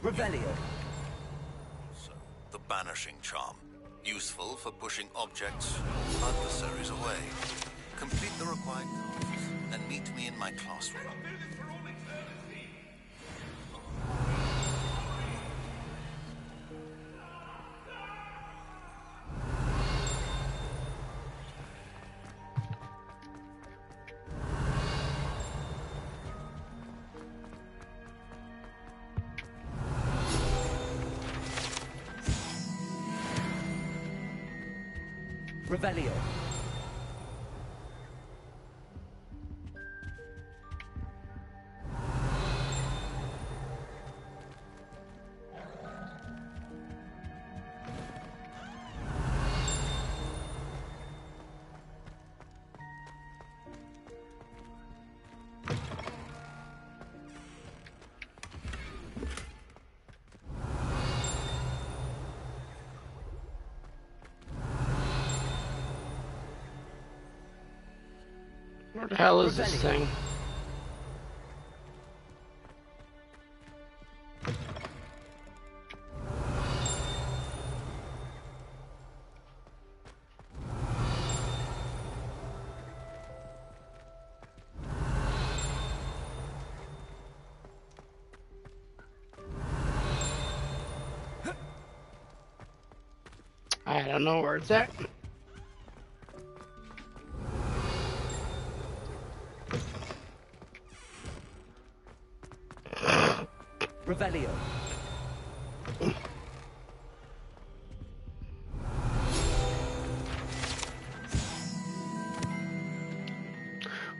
Revelio. So, the banishing charm. Useful for pushing objects or adversaries away. Complete the required tasks and meet me in my classroom. Revelio. What the hell is this thing? I don't know where it's at. Revelio.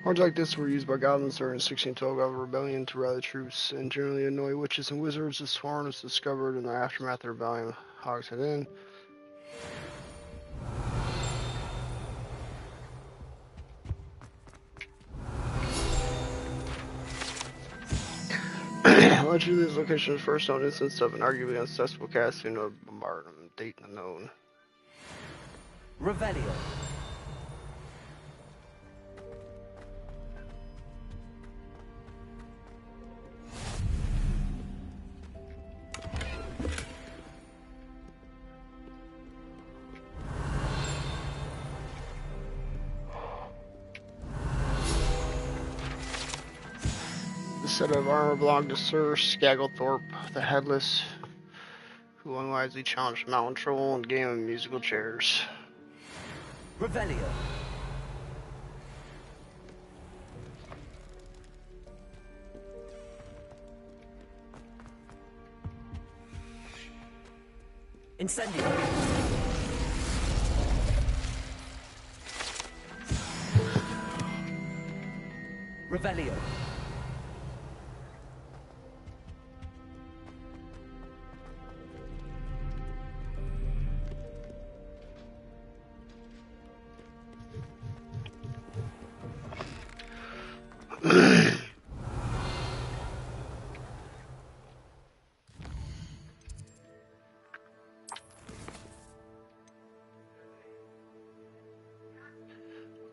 Horns like this were used by goblins during the 1612 Goblin Rebellion to rally troops and generally annoy witches and wizards. This horn was discovered in the aftermath of the rebellion of Hogshead Inn. Allegedly, this location is the first known instance of an arguably unsuccessful casting of bombardment, date unknown. Revelio. Set of armor belonged to Sir Skagglethorpe the Headless, who unwisely challenged Mountain Troll and gave him musical chairs. Revelio. Incendio. Revelio.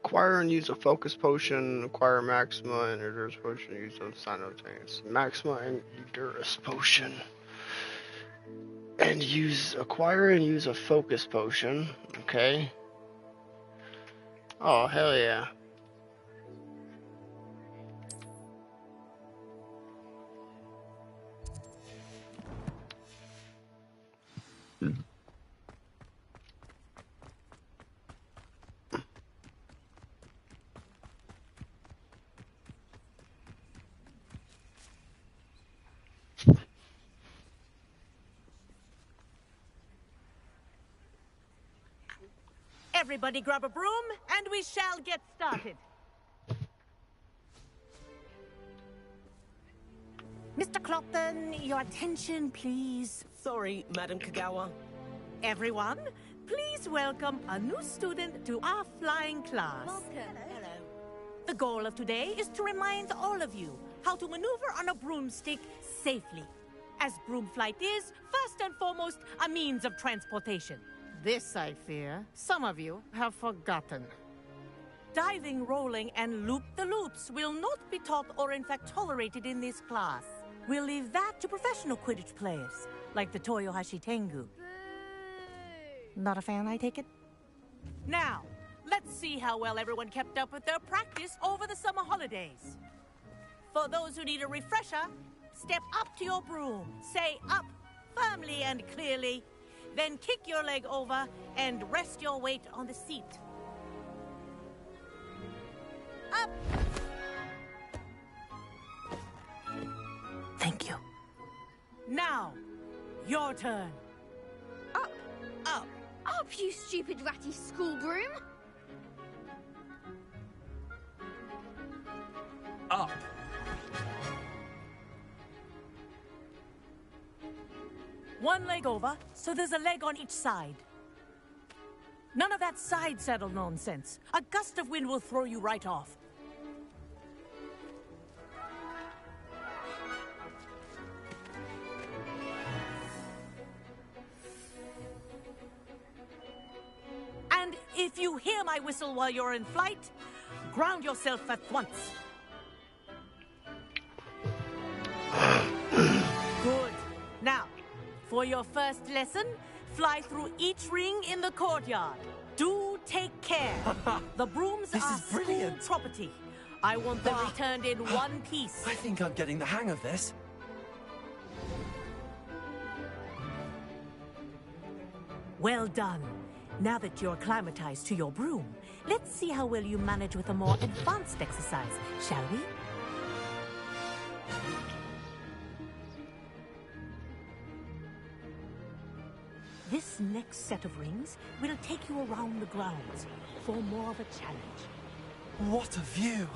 Acquire and use a focus potion. Acquire Maxima and Endurance potion. Use them simultaneously. Maxima and Endurance potion. And acquire and use a focus potion. Okay. Oh, hell yeah. Everybody grab a broom, and we shall get started. Mr. Clopton, your attention, please. Sorry, Madam Kagawa. Everyone, please welcome a new student to our flying class. Welcome. Hello. The goal of today is to remind all of you how to maneuver on a broomstick safely, as broom flight is, first and foremost, a means of transportation. This, I fear, some of you have forgotten. Diving, rolling, and loop-the-loops will not be taught or in fact tolerated in this class. We'll leave that to professional Quidditch players, like the Toyohashi Tengu. Not a fan, I take it? Now, let's see how well everyone kept up with their practice over the summer holidays. For those who need a refresher, step up to your broom, say up firmly and clearly, then kick your leg over and rest your weight on the seat. Up! Thank you. Now, your turn. Up! Up! Up, you stupid ratty school broom! Up. One leg over, so there's a leg on each side. None of that side saddle nonsense. A gust of wind will throw you right off. And if you hear my whistle while you're in flight, ground yourself at once. Good. Now, for your first lesson, fly through each ring in the courtyard. Do take care. The brooms are school property. I want them returned in one piece. I think I'm getting the hang of this. Well done. Now that you're acclimatized to your broom, let's see how well you manage with a more advanced exercise, shall we? This next set of rings will take you around the grounds for more of a challenge. What a view!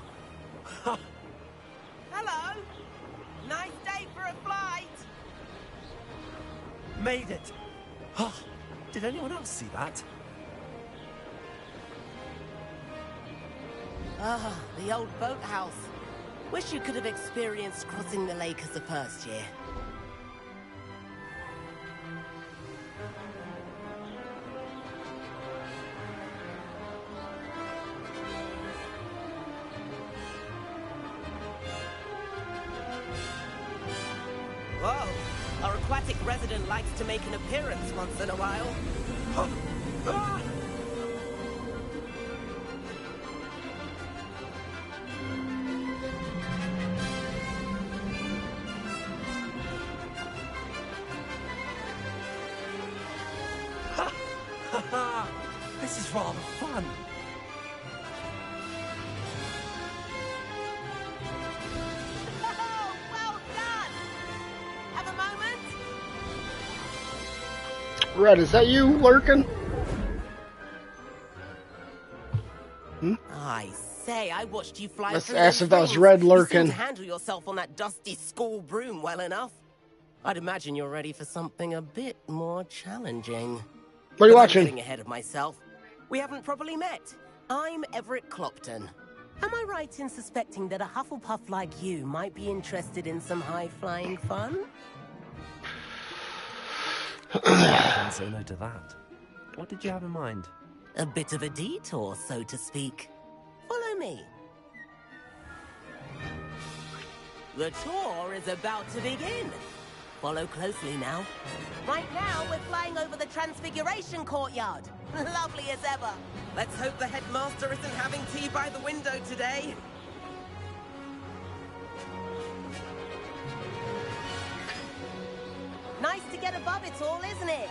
Hello! Nice day for a flight! Made it! Oh, did anyone else see that? Ah, the old boathouse. Wish you could have experienced crossing the lake as a first year. Whoa! Our aquatic resident likes to make an appearance once in a while. I This is rather fun. Oh, well done! Have a moment? Red, is that you lurking? I say, I watched you fly Let's through ask those if that was rings. Red You lurking. seem to handle yourself on that dusty school broom well enough. I'd imagine you're ready for something a bit more challenging. What are you But watching? I'm getting ahead of myself. We haven't properly met. I'm Everett Clopton. Am I right in suspecting that a Hufflepuff like you might be interested in some high-flying fun? Can't say no to that. What did you have in mind? A bit of a detour, so to speak. Follow me. The tour is about to begin. Follow closely now. Right now, we're flying over the Transfiguration Courtyard. Lovely as ever. Let's hope the headmaster isn't having tea by the window today. Nice to get above it all, isn't it?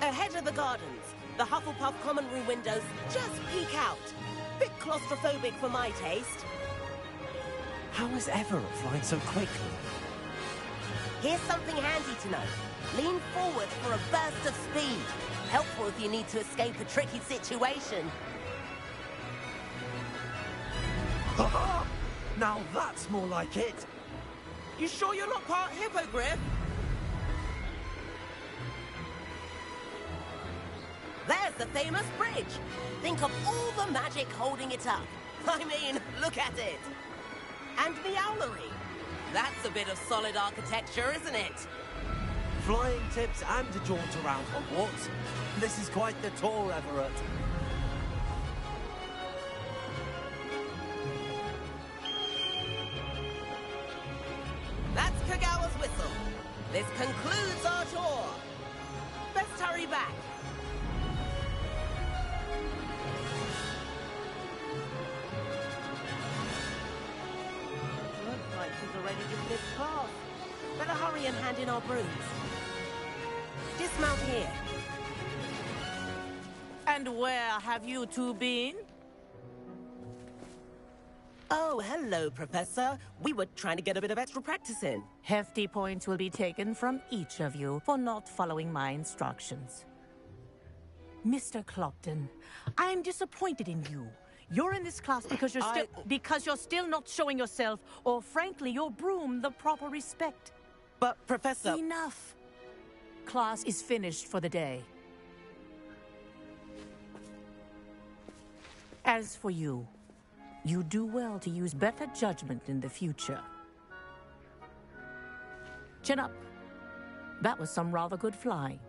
Ahead of the gardens, the Hufflepuff common room windows just peek out. Bit claustrophobic for my taste. How is Everett flying so quickly? Here's something handy to know. Lean forward for a burst of speed. Helpful if you need to escape a tricky situation. Now that's more like it. You sure you're not part hippogriff? There's the famous bridge. Think of all the magic holding it up. I mean, look at it. And the owlery. That's a bit of solid architecture, isn't it? Flying tips and a jaunt around Hogwarts. This is quite the tour, Everett. That's Kagawa's whistle. This concludes our tour. Best hurry back. Looks like she's already dismissed class. Better hurry and hand in our brooms. Dismount here. And where have you two been? Oh, hello, Professor. We were trying to get a bit of extra practice in. Hefty points will be taken from each of you for not following my instructions. Mr. Clopton, I'm disappointed in you. You're in this class because you're still not showing yourself, or frankly, your broom the proper respect. But, Professor... Enough. Class is finished for the day. As for you, you do well to use better judgment in the future. Chin up. That was some rather good flying.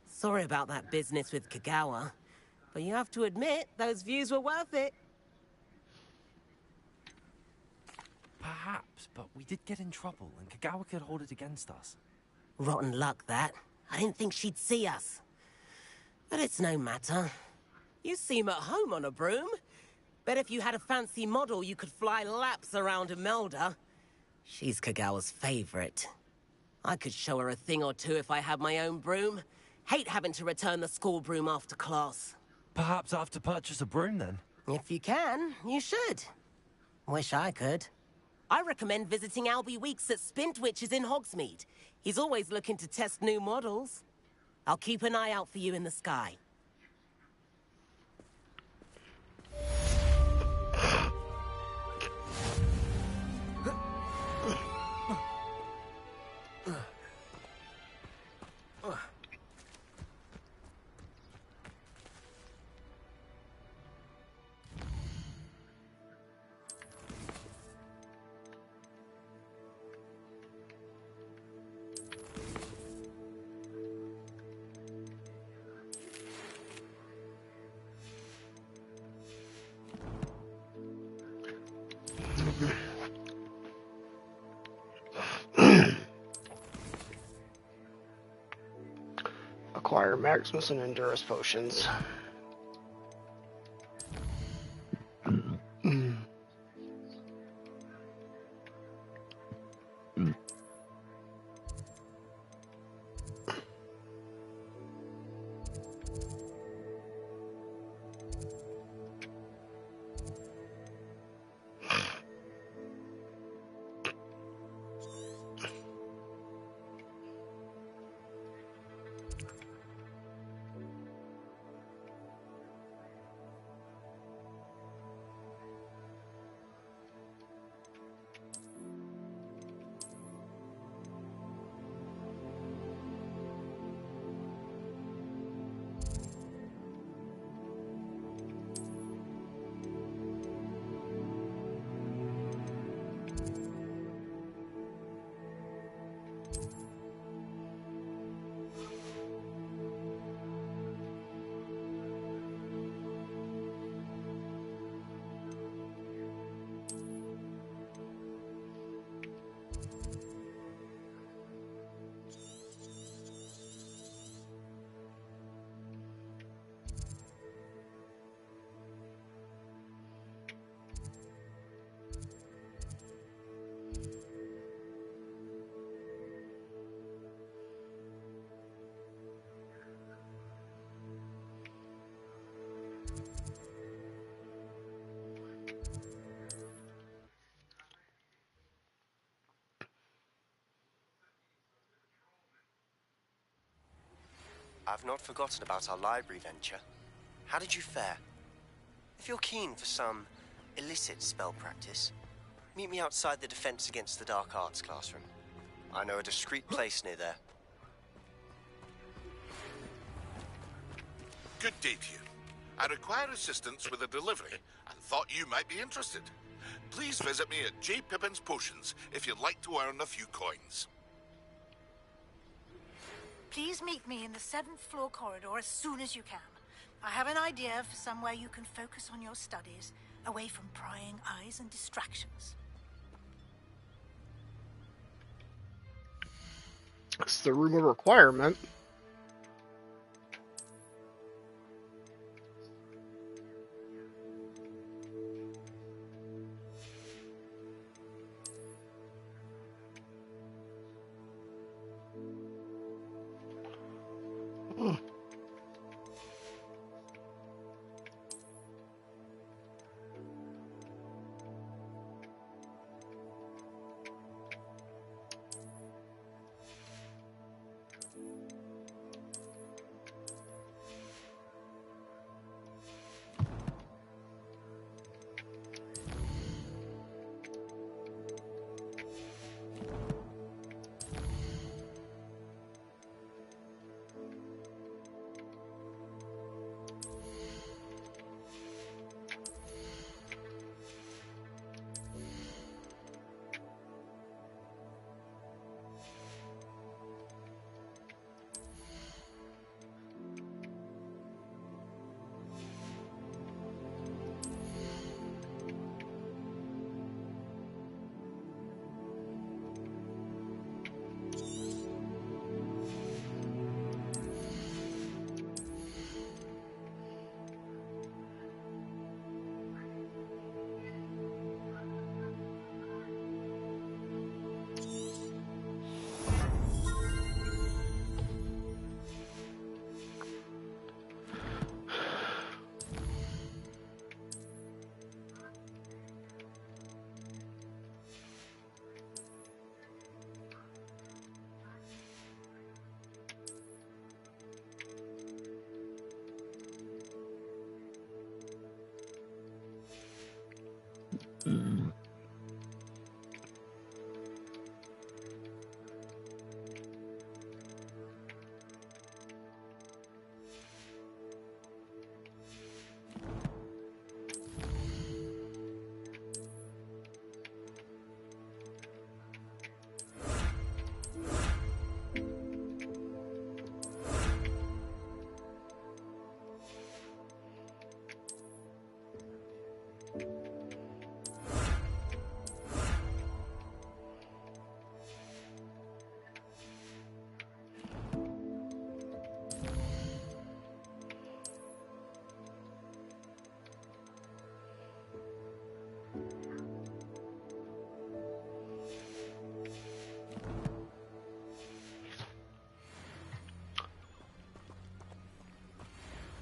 Sorry about that business with Kagawa, but you have to admit, those views were worth it. Perhaps, but we did get in trouble, and Kagawa could hold it against us. Rotten luck, that. I didn't think she'd see us. But it's no matter. You seem at home on a broom. Bet if you had a fancy model, you could fly laps around Imelda. She's Kagawa's favorite. I could show her a thing or two if I had my own broom. Hate having to return the school broom after class. Perhaps I have to purchase a broom, then? If you can, you should. Wish I could. I recommend visiting Albie Weeks at Spintwitches in Hogsmeade. He's always looking to test new models. I'll keep an eye out for you in the sky. Acquire Maximus and Endurance potions. I've not forgotten about our library venture. How did you fare? If you're keen for some illicit spell practice, meet me outside the Defense Against the Dark Arts classroom. I know a discreet place near there. Good day to you. I require assistance with a delivery and thought you might be interested. Please visit me at J. Pippin's Potions if you'd like to earn a few coins. Please meet me in the 7th floor corridor as soon as you can. I have an idea for somewhere you can focus on your studies, away from prying eyes and distractions. It's the room of requirement.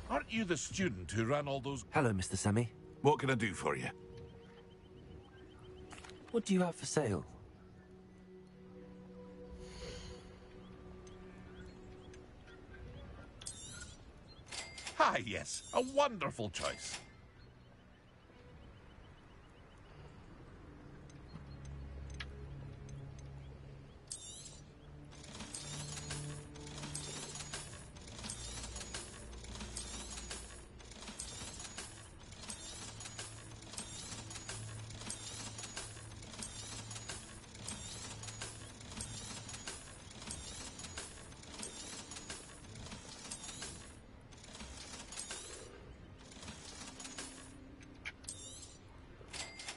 Aren't you the student who ran all those... Hello, Mr. Sammy. What can I do for you? What do you have for sale? Ah, yes. A wonderful choice.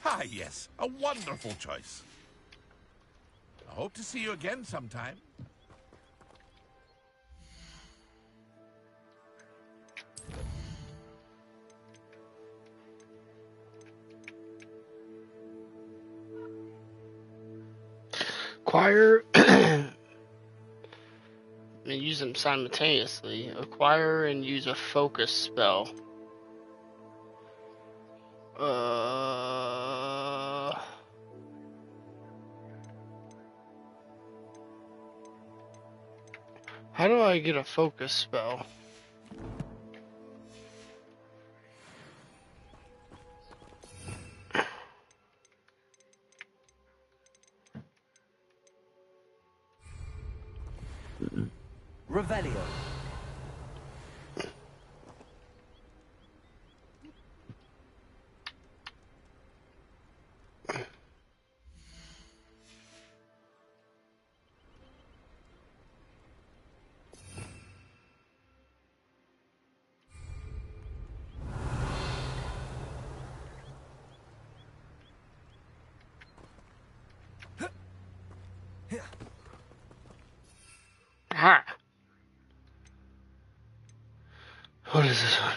Ah, yes. A wonderful choice. I hope to see you again sometime. Acquire and use them simultaneously. Acquire and use a focus spell. How do I get a focus spell? Revelio. Ah. What is this one?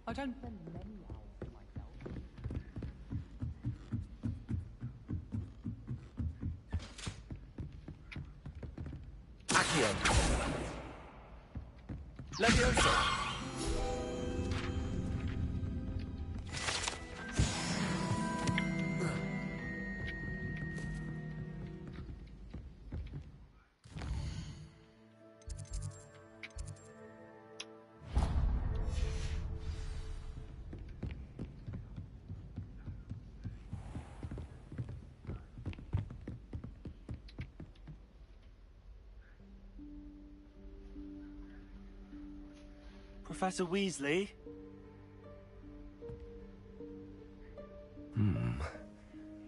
I don't send many owls to myself. Accio. Levioso. Professor Weasley?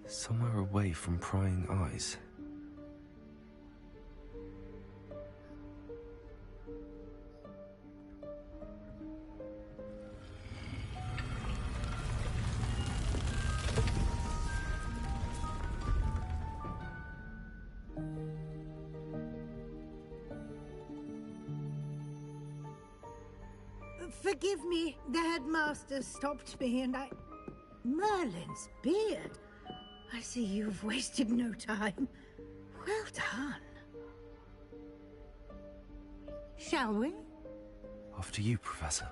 Somewhere away from prying eyes. Forgive me, the headmaster stopped me and I... Merlin's beard. I see you've wasted no time. Well done. Shall we? After you, Professor.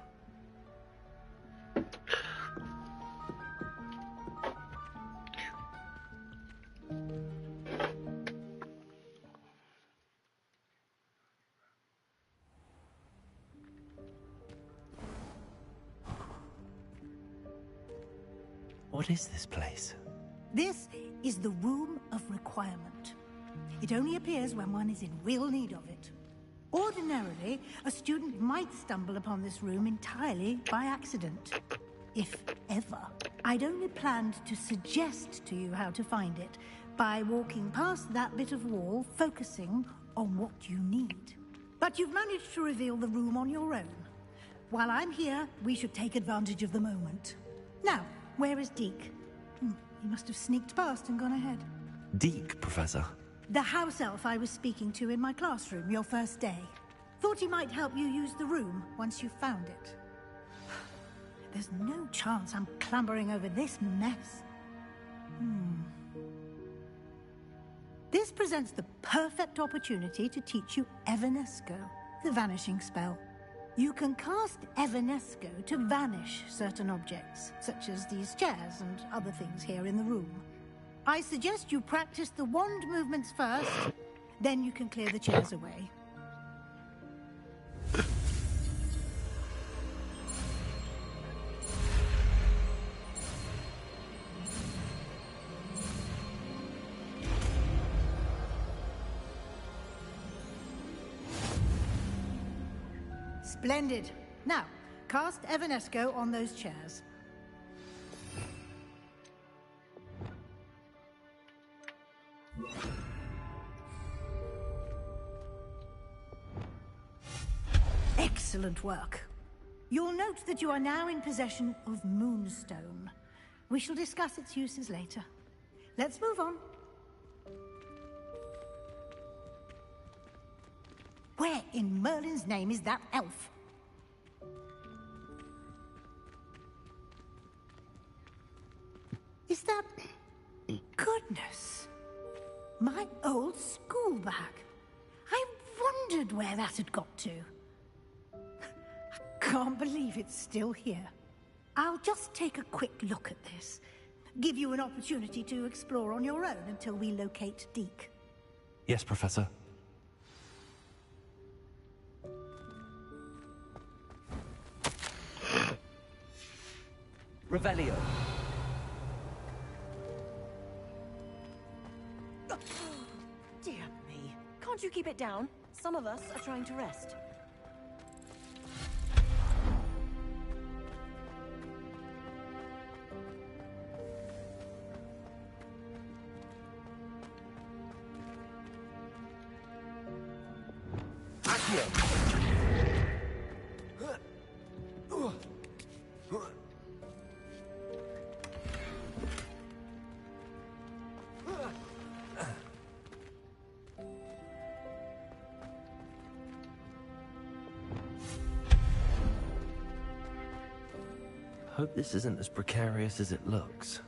What is this place? This is the Room of Requirement. It only appears when one is in real need of it. Ordinarily, a student might stumble upon this room entirely by accident. If ever. I'd only planned to suggest to you how to find it by walking past that bit of wall, focusing on what you need. But you've managed to reveal the room on your own. While I'm here, we should take advantage of the moment. Now, where is Deke? He must have sneaked past and gone ahead. Deke, Professor. The house elf I was speaking to in my classroom your first day. Thought he might help you use the room once you found it. There's no chance I'm clambering over this mess. This presents the perfect opportunity to teach you Evanesco, the vanishing spell. You can cast Evanesco to vanish certain objects, such as these chairs and other things here in the room. I suggest you practice the wand movements first, then you can clear the chairs away. Splendid. Now, cast Evanesco on those chairs. Excellent work. You'll note that you are now in possession of Moonstone. We shall discuss its uses later. Let's move on. Where in Merlin's name is that elf? Is that... Goodness. My old school bag. I wondered where that had got to. Can't believe it's still here. I'll just take a quick look at this. Give you an opportunity to explore on your own until we locate Deke. Yes, Professor. Revelio. Dear me. Can't you keep it down? Some of us are trying to rest. Hope this isn't as precarious as it looks.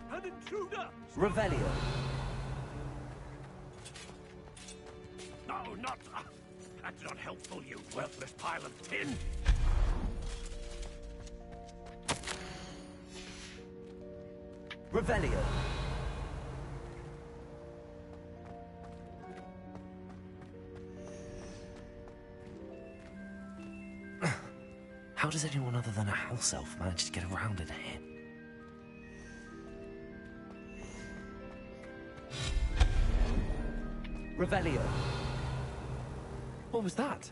An intruder! Revelio. No, not... that's not helpful, you worthless pile of tin. Revelio. How does anyone other than a house elf manage to get around in here? Revelio. What was that?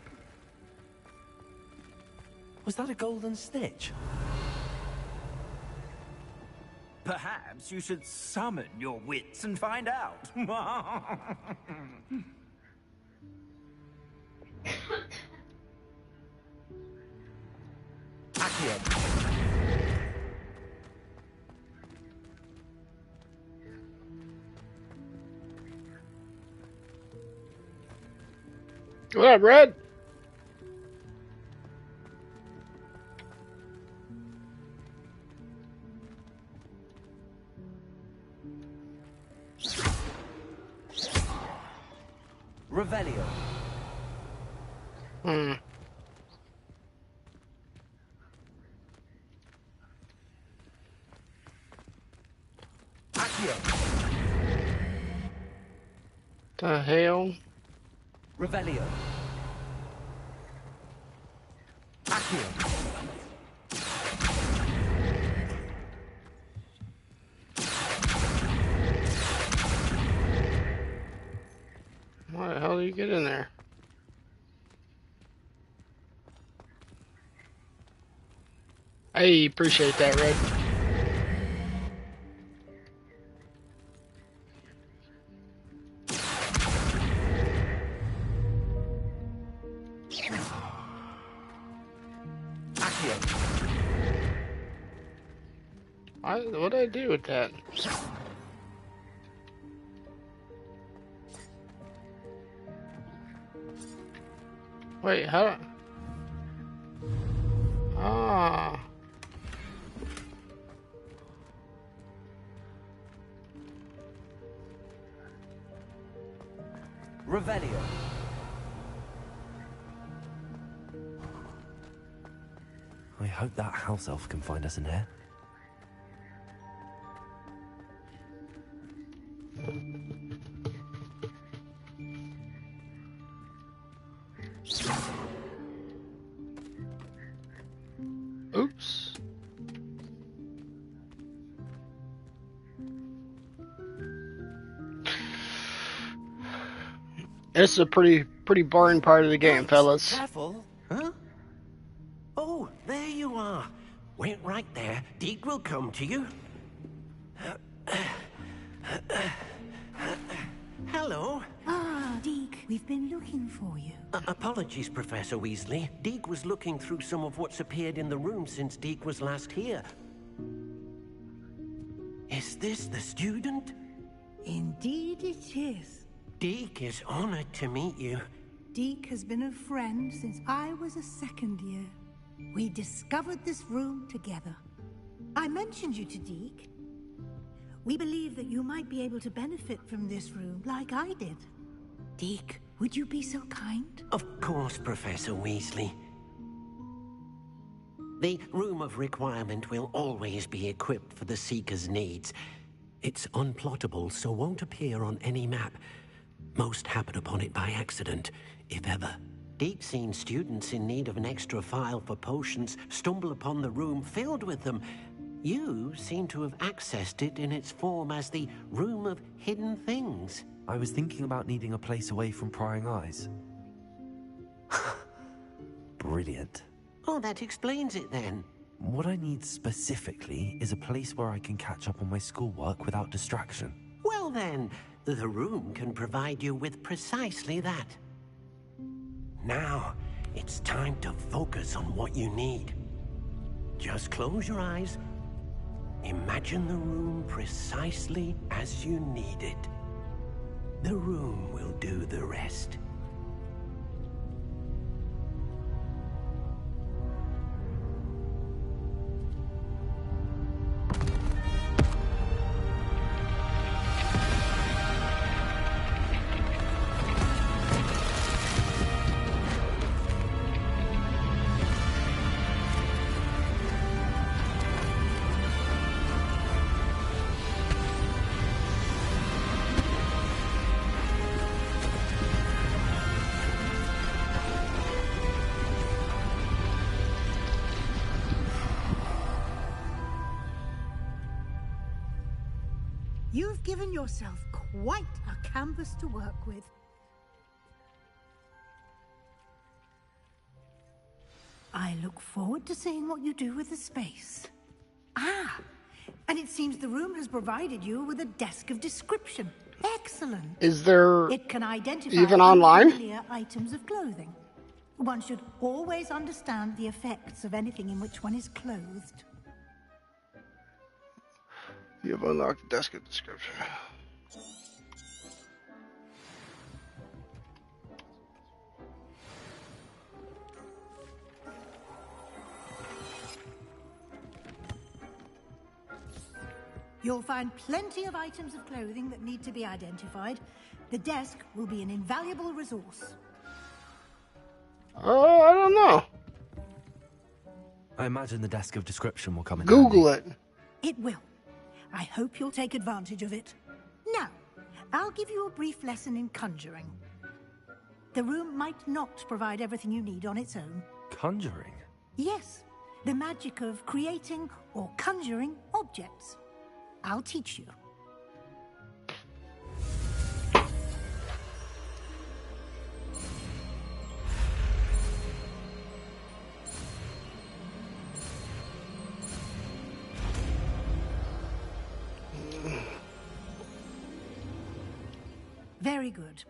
Was that a golden snitch? Perhaps you should summon your wits and find out. What up, Red? Revelio. The hell? Revelio. Why the hell do you get in there? I appreciate that, Red. What'd I do with that? Wait, how? Ah. Revelio. I hope that house elf can find us in here. Oops. This is a pretty boring part of the game, fellas. Careful. Huh? Oh, there you are. Wait right there. Deke will come to you. Hello. Ah, Deke, we've been looking for you. Apologies, Professor Weasley. Deke was looking through some of what's appeared in the room since Deke was last here. Is this the student? Indeed it is. Deke is honored to meet you. Deke has been a friend since I was a second year. We discovered this room together. I mentioned you to Deke. We believe that you might be able to benefit from this room like I did. Deke, would you be so kind? Of course, Professor Weasley. The Room of Requirement will always be equipped for the Seeker's needs. It's unplottable, so won't appear on any map. Most happen upon it by accident, if ever. Deep-seen students in need of an extra file for potions stumble upon the room filled with them. You seem to have accessed it in its form as the Room of Hidden Things. I was thinking about needing a place away from prying eyes. Brilliant. Oh, that explains it then. What I need specifically is a place where I can catch up on my schoolwork without distraction. Well then, the room can provide you with precisely that. Now, it's time to focus on what you need. Just close your eyes. Imagine the room precisely as you need it. The room will do the rest. You've given yourself quite a canvas to work with. I look forward to seeing what you do with the space. Ah, and it seems the room has provided you with a desk of description. Excellent. Is there It can identify even online? unfamiliar items of clothing. One should always understand the effects of anything in which one is clothed. You have unlocked the desk of description. You'll find plenty of items of clothing that need to be identified. The desk will be an invaluable resource. Oh, I don't know. I imagine the desk of description will come in Google handy. it. It will. I hope you'll take advantage of it. Now, I'll give you a brief lesson in conjuring. The room might not provide everything you need on its own. Conjuring? Yes, the magic of creating or conjuring objects. I'll teach you. Very good.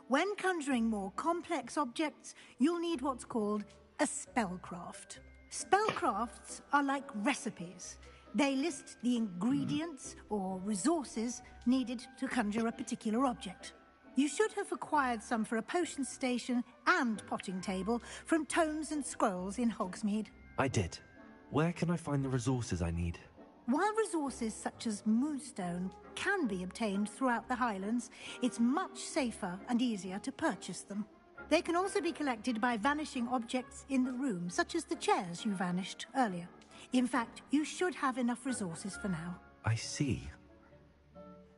When conjuring more complex objects, you'll need what's called a spellcraft. Spellcrafts are like recipes. They list the ingredients or resources needed to conjure a particular object. You should have acquired some for a potion station and potting table from tomes and scrolls in Hogsmeade. I did. Where can I find the resources I need? While resources such as Moonstone can be obtained throughout the Highlands, it's much safer and easier to purchase them. They can also be collected by vanishing objects in the room, such as the chairs you vanished earlier. In fact, you should have enough resources for now. I see.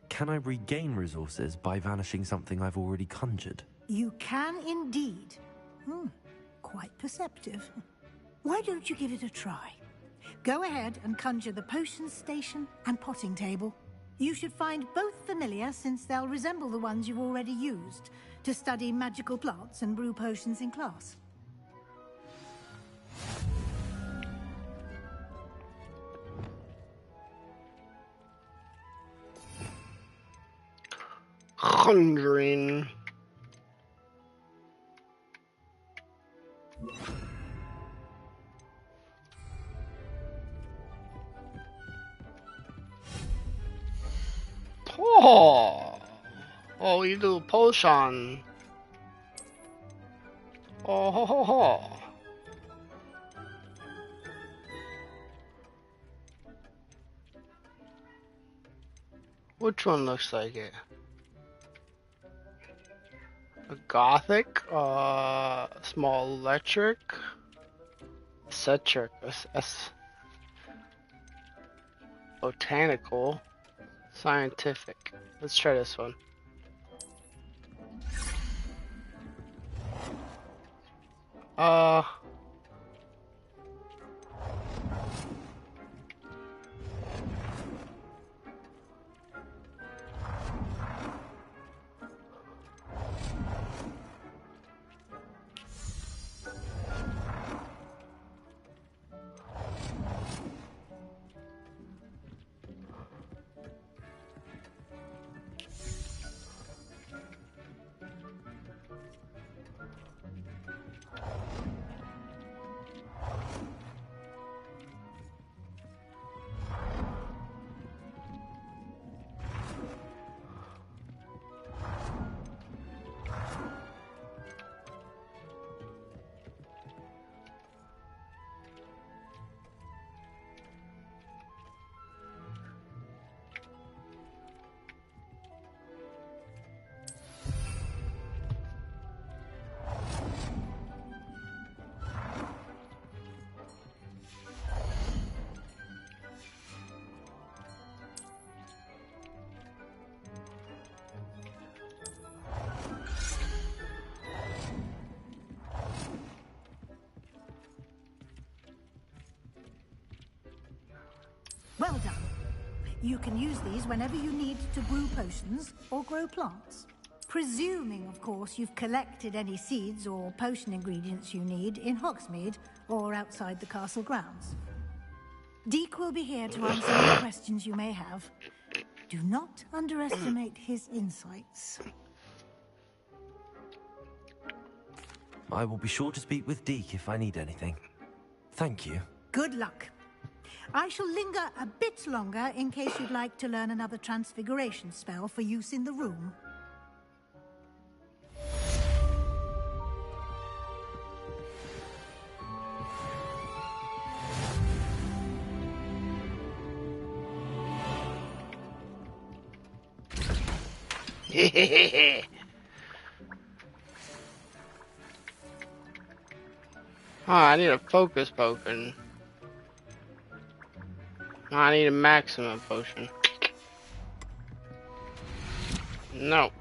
Can I regain resources by vanishing something I've already conjured? You can indeed. Quite perceptive. Why don't you give it a try? Go ahead and conjure the potion station and potting table. You should find both familiar, since they'll resemble the ones you've already used to study magical plants and brew potions in class. Conjuring. Oh, you do potion. Oh, ho, ho, ho. Which one looks like it? A gothic, small electric, cetric, botanical, scientific. Let's try this one. Well done. You can use these whenever you need to brew potions or grow plants. Presuming, of course, you've collected any seeds or potion ingredients you need in Hogsmeade or outside the castle grounds. Deek will be here to answer any questions you may have. Do not underestimate his insights. I will be sure to speak with Deke if I need anything. Thank you. Good luck. I shall linger a bit longer in case you'd like to learn another transfiguration spell for use in the room. Oh, I need a focus potion. I need a maximum potion. No.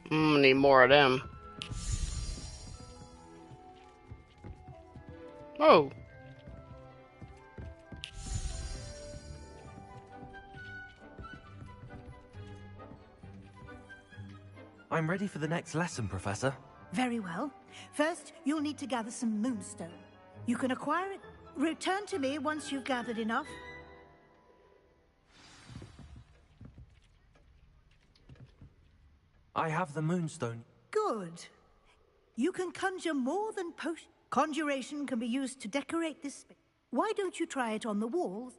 Need more of them. Oh. I'm ready for the next lesson, Professor. Very well. First, you'll need to gather some moonstone. You can acquire it. Return to me once you've gathered enough. I have the moonstone. Good. You can conjure more than potion. Conjuration can be used to decorate this space. Why don't you try it on the walls?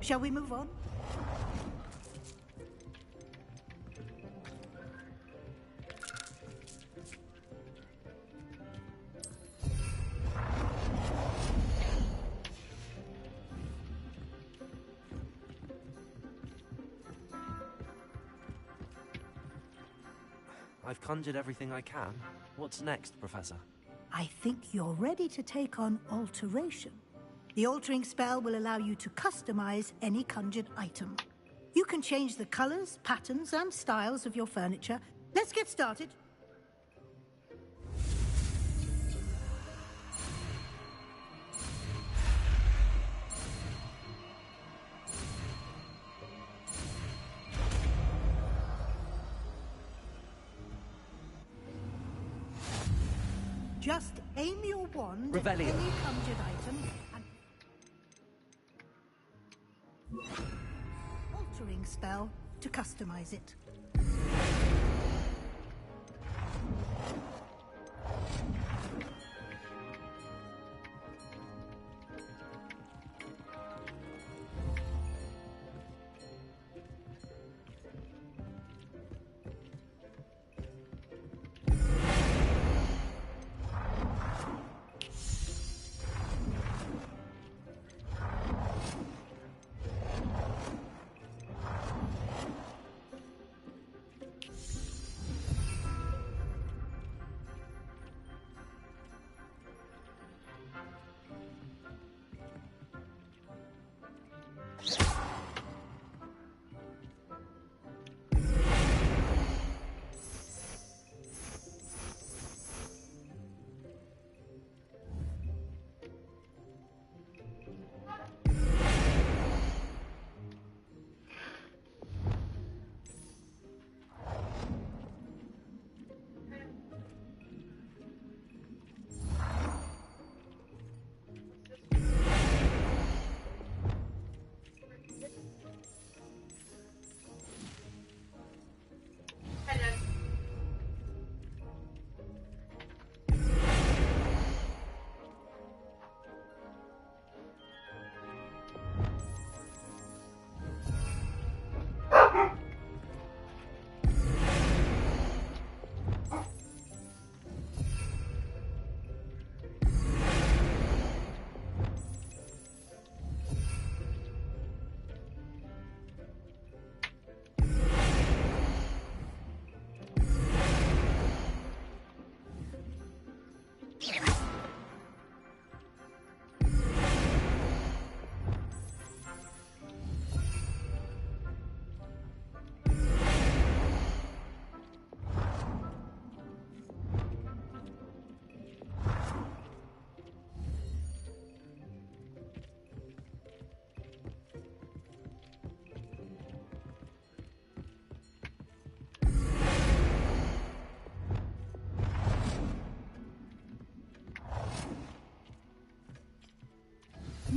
Shall we move on? I've conjured everything I can. What's next, Professor? I think you're ready to take on alteration. The altering spell will allow you to customize any conjured item. You can change the colors, patterns, and styles of your furniture. Let's get started. Just aim your wand at any conjured item and altering spell to customize it.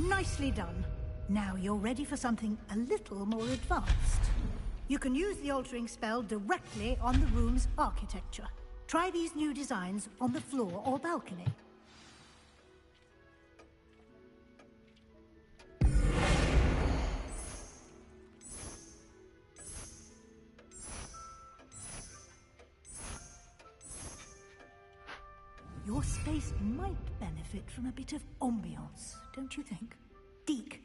Nicely done. Now you're ready for something a little more advanced. You can use the altering spell directly on the room's architecture. Try these new designs on the floor or balcony. Your space might benefit from a bit of ambiance, don't you think? Deke,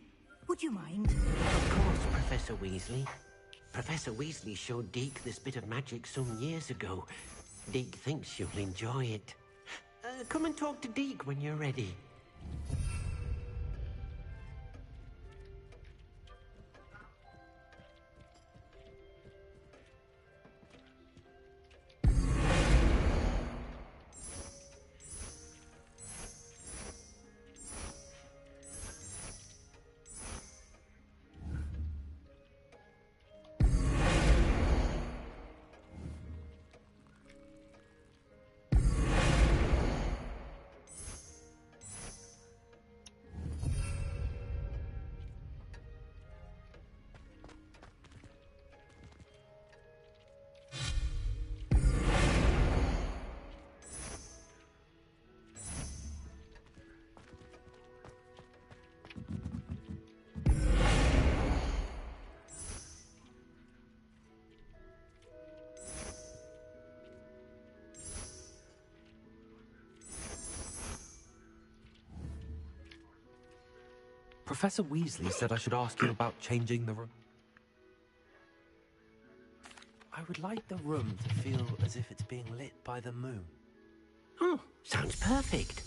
would you mind? Of course, Professor Weasley. Professor Weasley showed Deke this bit of magic some years ago. Deke thinks you'll enjoy it. Come and talk to Deke when you're ready. Professor Weasley said I should ask you about changing the room. I would like the room to feel as if it's being lit by the moon. Oh, sounds perfect.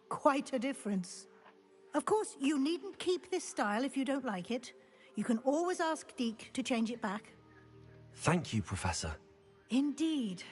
Quite a difference. Of course, you needn't keep this style if you don't like it. You can always ask Deke to change it back. Thank you, Professor. Indeed.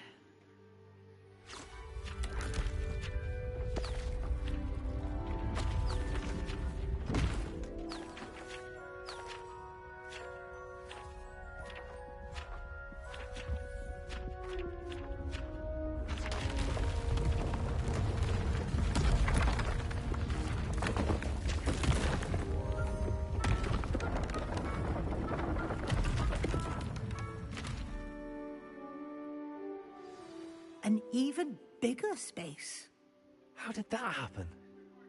An even bigger space. How did that happen?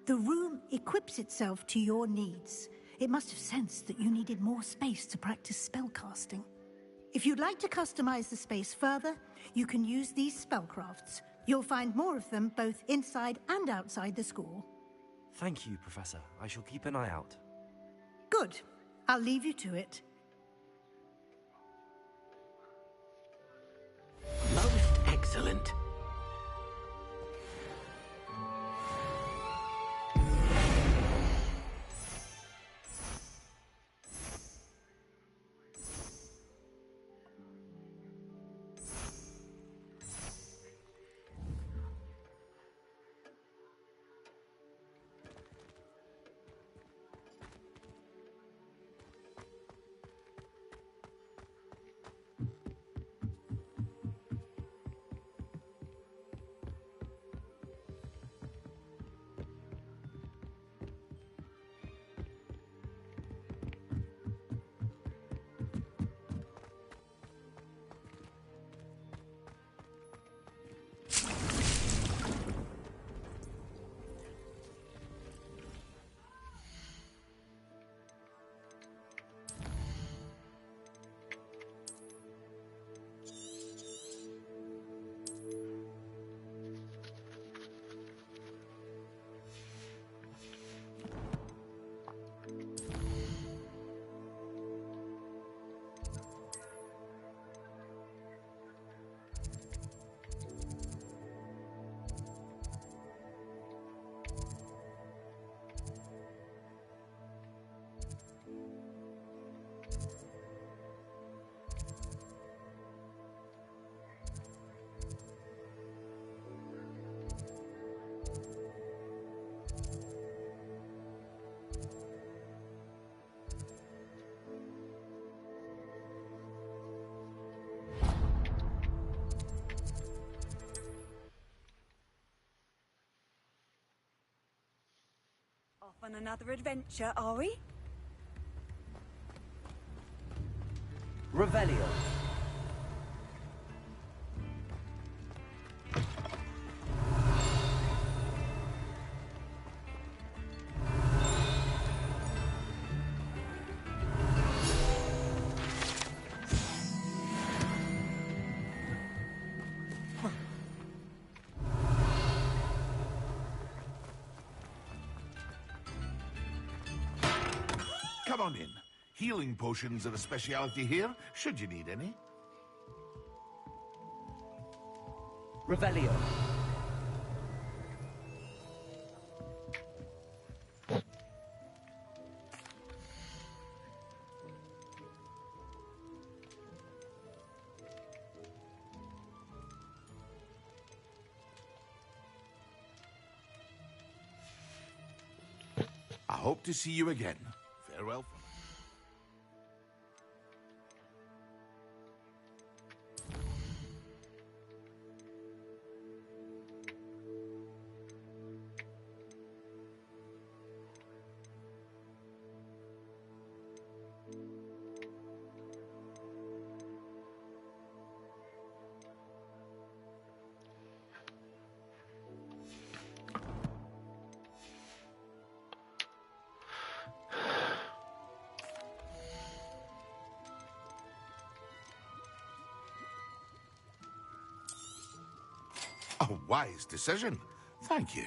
The room equips itself to your needs. It must have sensed that you needed more space to practice spellcasting. If you'd like to customize the space further, you can use these spellcrafts. You'll find more of them both inside and outside the school. Thank you, Professor. I shall keep an eye out. Good. I'll leave you to it. Most excellent. Off on another adventure, are we? Revelio. Come on in. Healing potions are a speciality here, should you need any. Revelio. I hope to see you again. Farewell for now. A wise decision. Thank you.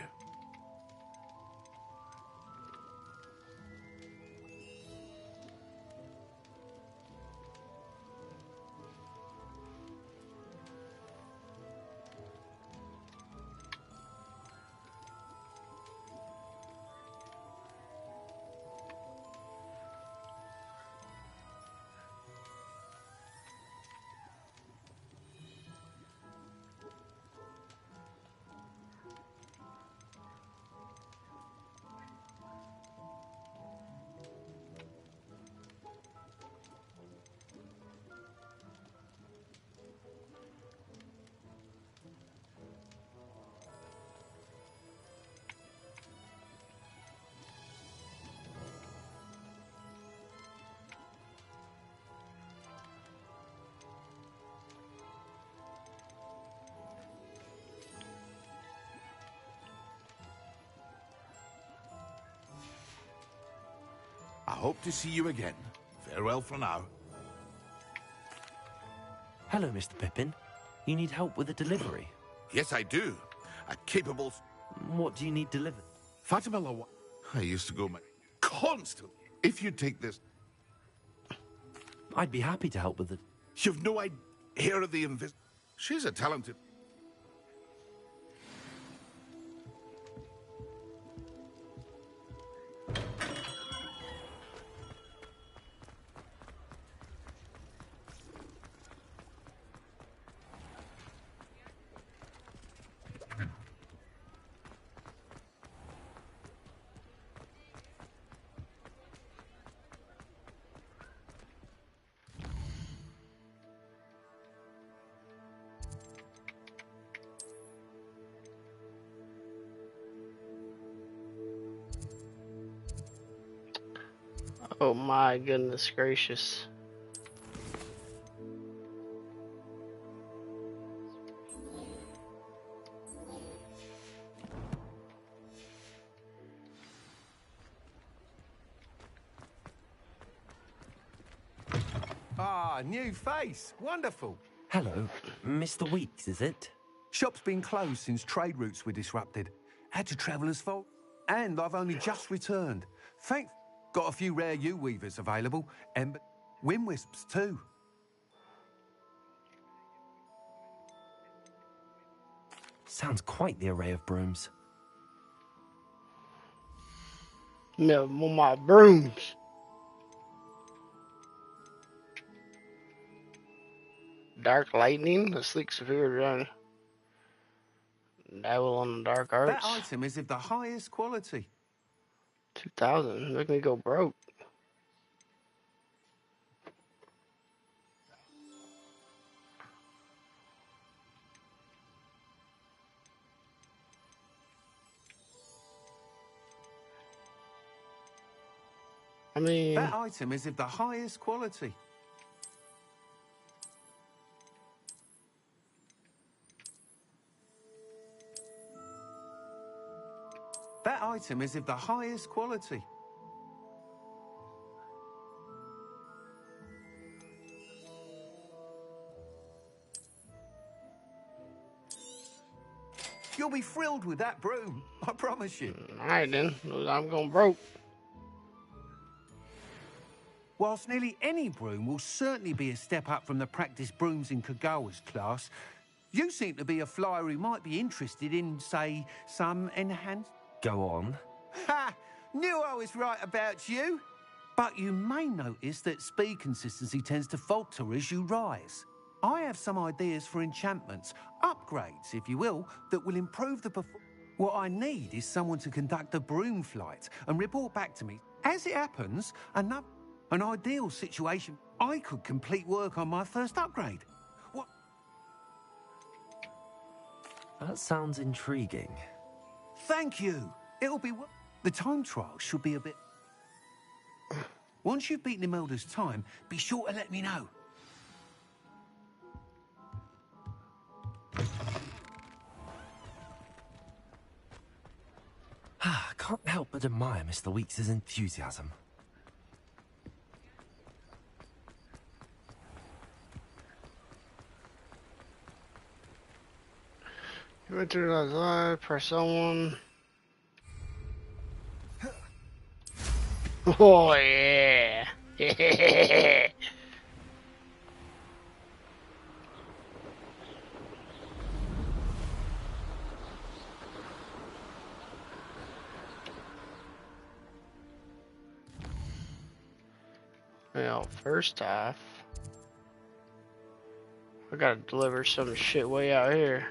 I hope to see you again. Farewell for now. Hello, Mr. Pippin. You need help with a delivery? Yes, I do. A capable... What do you need delivered? Fatima Lawa... I used to go constantly. If you take this... I'd be happy to help with it. You've no idea. Here are the She's a talented... Oh my goodness gracious. Ah, new face. Wonderful. Hello. Mr. Weeks, is it? Shop's been closed since trade routes were disrupted. Had to travel as far. And I've only just returned. Got a few rare U-weavers available. And wind wisps too. Sounds quite the array of brooms. No, my brooms. Dark lightning, a sleek superior run. Dabble on the dark arts. That item is of the highest quality. 2,000, make me go broke. I mean... That item is of the highest quality. That item is of the highest quality. You'll be thrilled with that broom, I promise you. Alright then, I'm going broke. Whilst nearly any broom will certainly be a step up from the practice brooms in Kagawa's class, you seem to be a flyer who might be interested in, say, some enhanced... Go on. Ha! Knew I was right about you. But you may notice that speed consistency tends to falter as you rise. I have some ideas for enchantments, upgrades, if you will, that will improve the performance. What I need is someone to conduct a broom flight and report back to me. As it happens, an ideal situation, I could complete work on my first upgrade. What? That sounds intriguing. Thank you. It'll be... The time trial should be a bit... Once you've beaten Imelda's time, be sure to let me know. I can't help but admire Mr. Weeks' enthusiasm. You went through that live, press on. Oh yeah. Well, first off, I gotta deliver some shit way out here.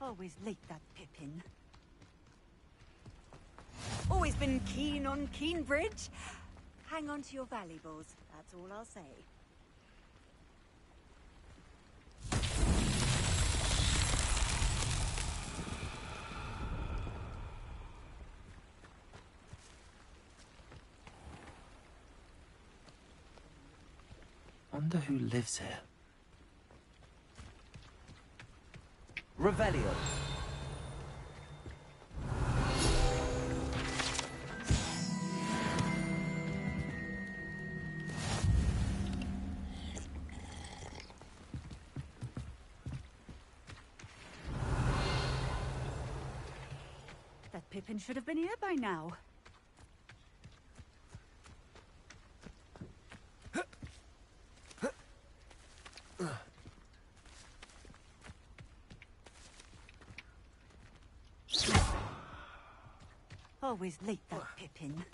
Always late, that Pippin. Always been keen on Keenbridge. Hang on to your valuables, that's all I'll say. Wonder who lives here. Revelio. That Pippin should have been here by now. Always late, that Pippin.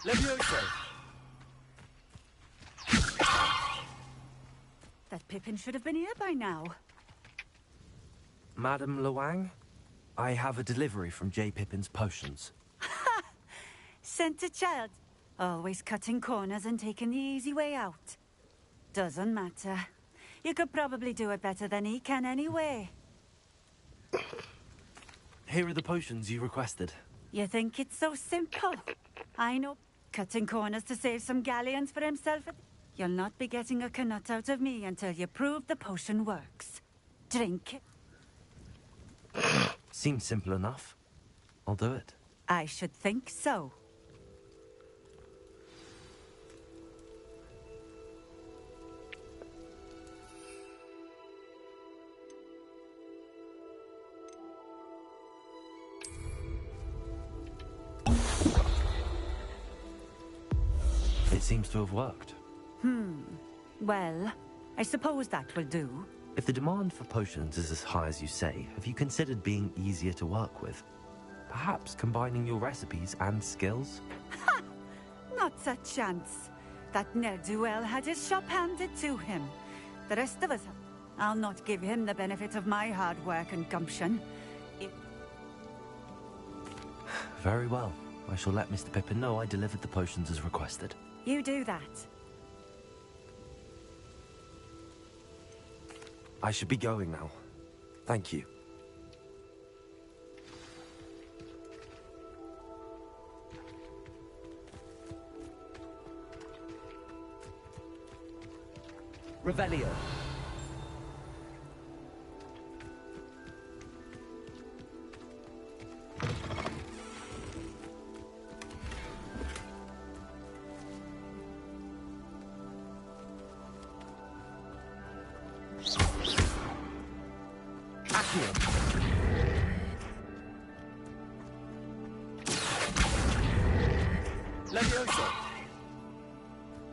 Levioso. That Pippin should have been here by now. Madame Luang, I have a delivery from J. Pippin's potions. Ha! Sent a child. Always cutting corners and taking the easy way out. Doesn't matter. You could probably do it better than he can anyway. Here are the potions you requested. You think it's so simple? I know. Cutting corners to save some galleons for himself. You'll not be getting a canut out of me until you prove the potion works. Drink it. Seems simple enough. I'll do it. I should think so. It seems to have worked. Well, I suppose that will do. If the demand for potions is as high as you say, have you considered being easier to work with? Perhaps combining your recipes and skills? Not a chance. That ne'er-do-well had his shop handed to him. The rest of us, I'll not give him the benefit of my hard work and gumption. Very well. I shall let Mr. Pippin know I delivered the potions as requested. You do that. I should be going now. Thank you. Revelio. Levioso.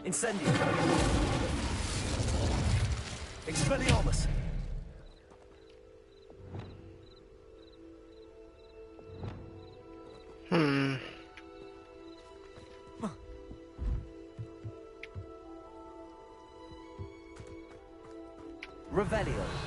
Incendio. Expelliarmus. Revelio.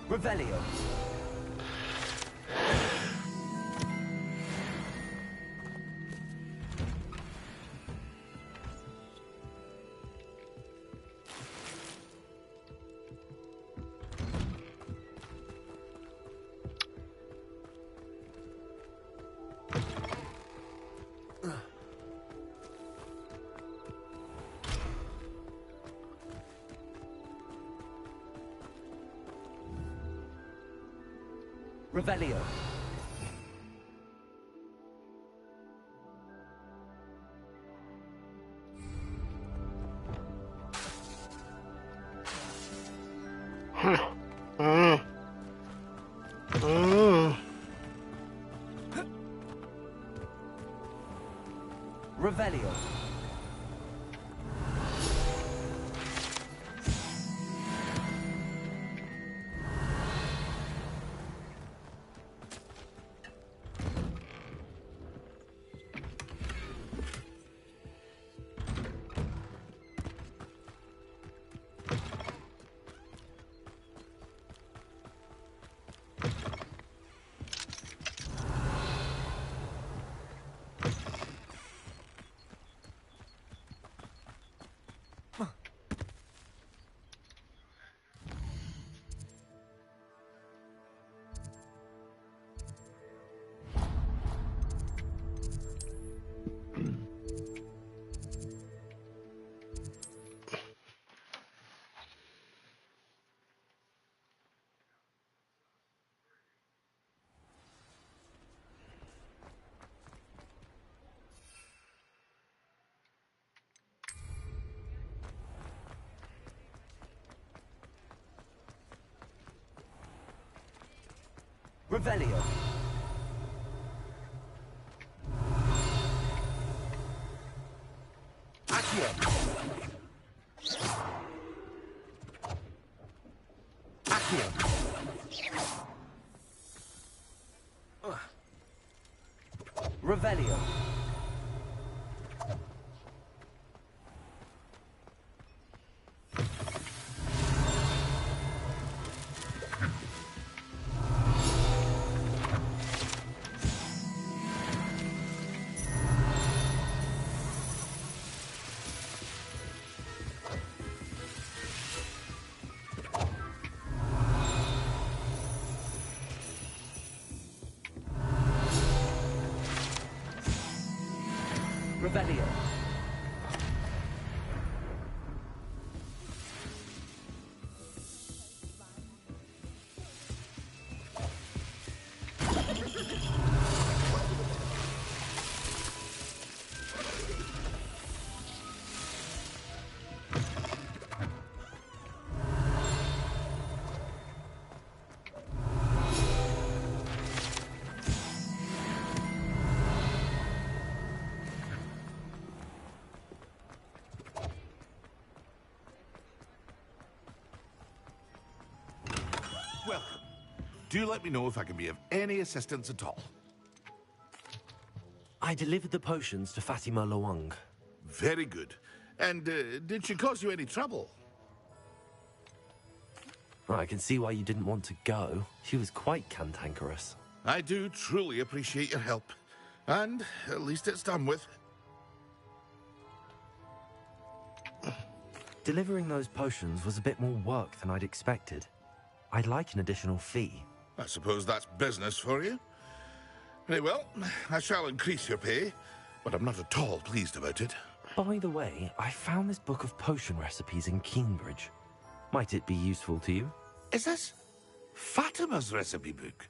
Revelio. Revelio. Revelio. Revelio. Accio. Accio. Revelio. Revelio. welcome. Do let me know if I can be of any assistance at all. I delivered the potions to Fatima Luang. Very good. And did she cause you any trouble? I can see why you didn't want to go. She was quite cantankerous. I do truly appreciate your help. And at least it's done with. Delivering those potions was a bit more work than I'd expected. I'd like an additional fee. I suppose that's business for you. Very well, I shall increase your pay, but I'm not at all pleased about it. By the way, I found this book of potion recipes in Cambridge. Might it be useful to you? Is this Fatima's recipe book?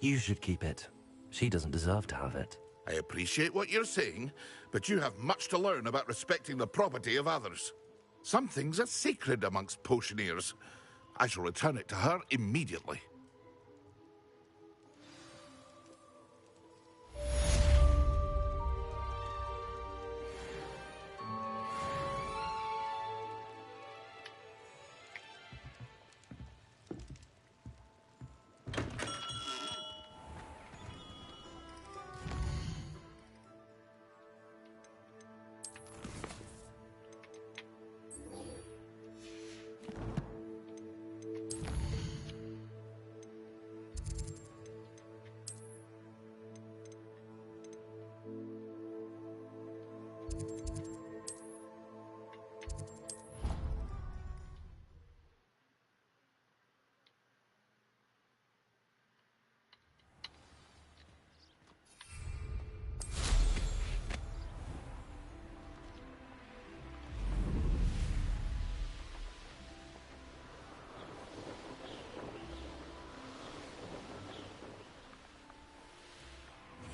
You should keep it. She doesn't deserve to have it. I appreciate what you're saying, but you have much to learn about respecting the property of others. Some things are sacred amongst potioneers. I shall return it to her immediately.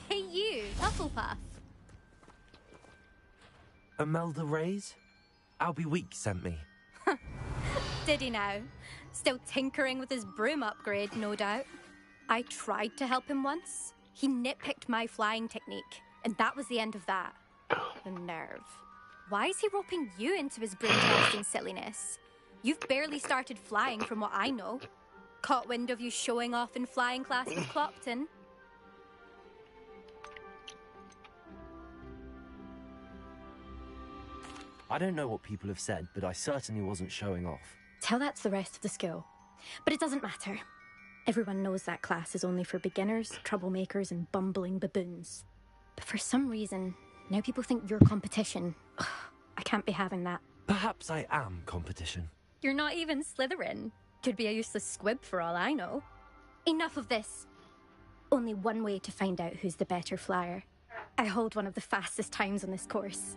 Hey you, Hufflepuff. Imelda Reyes? Albie Week sent me. Did he now? Still tinkering with his broom upgrade, no doubt. I tried to help him once. He nitpicked my flying technique, and that was the end of that. The nerve. Why is he roping you into his broom testing silliness? You've barely started flying from what I know. Caught wind of you showing off in flying class with Clopton. I don't know what people have said, but I certainly wasn't showing off. Tell that to the rest of the school. But it doesn't matter. Everyone knows that class is only for beginners, troublemakers, and bumbling baboons. But for some reason, now people think you're competition. Ugh, I can't be having that. Perhaps I am competition. You're not even Slytherin. Could be a useless squib for all I know. Enough of this. Only one way to find out who's the better flyer. I hold one of the fastest times on this course.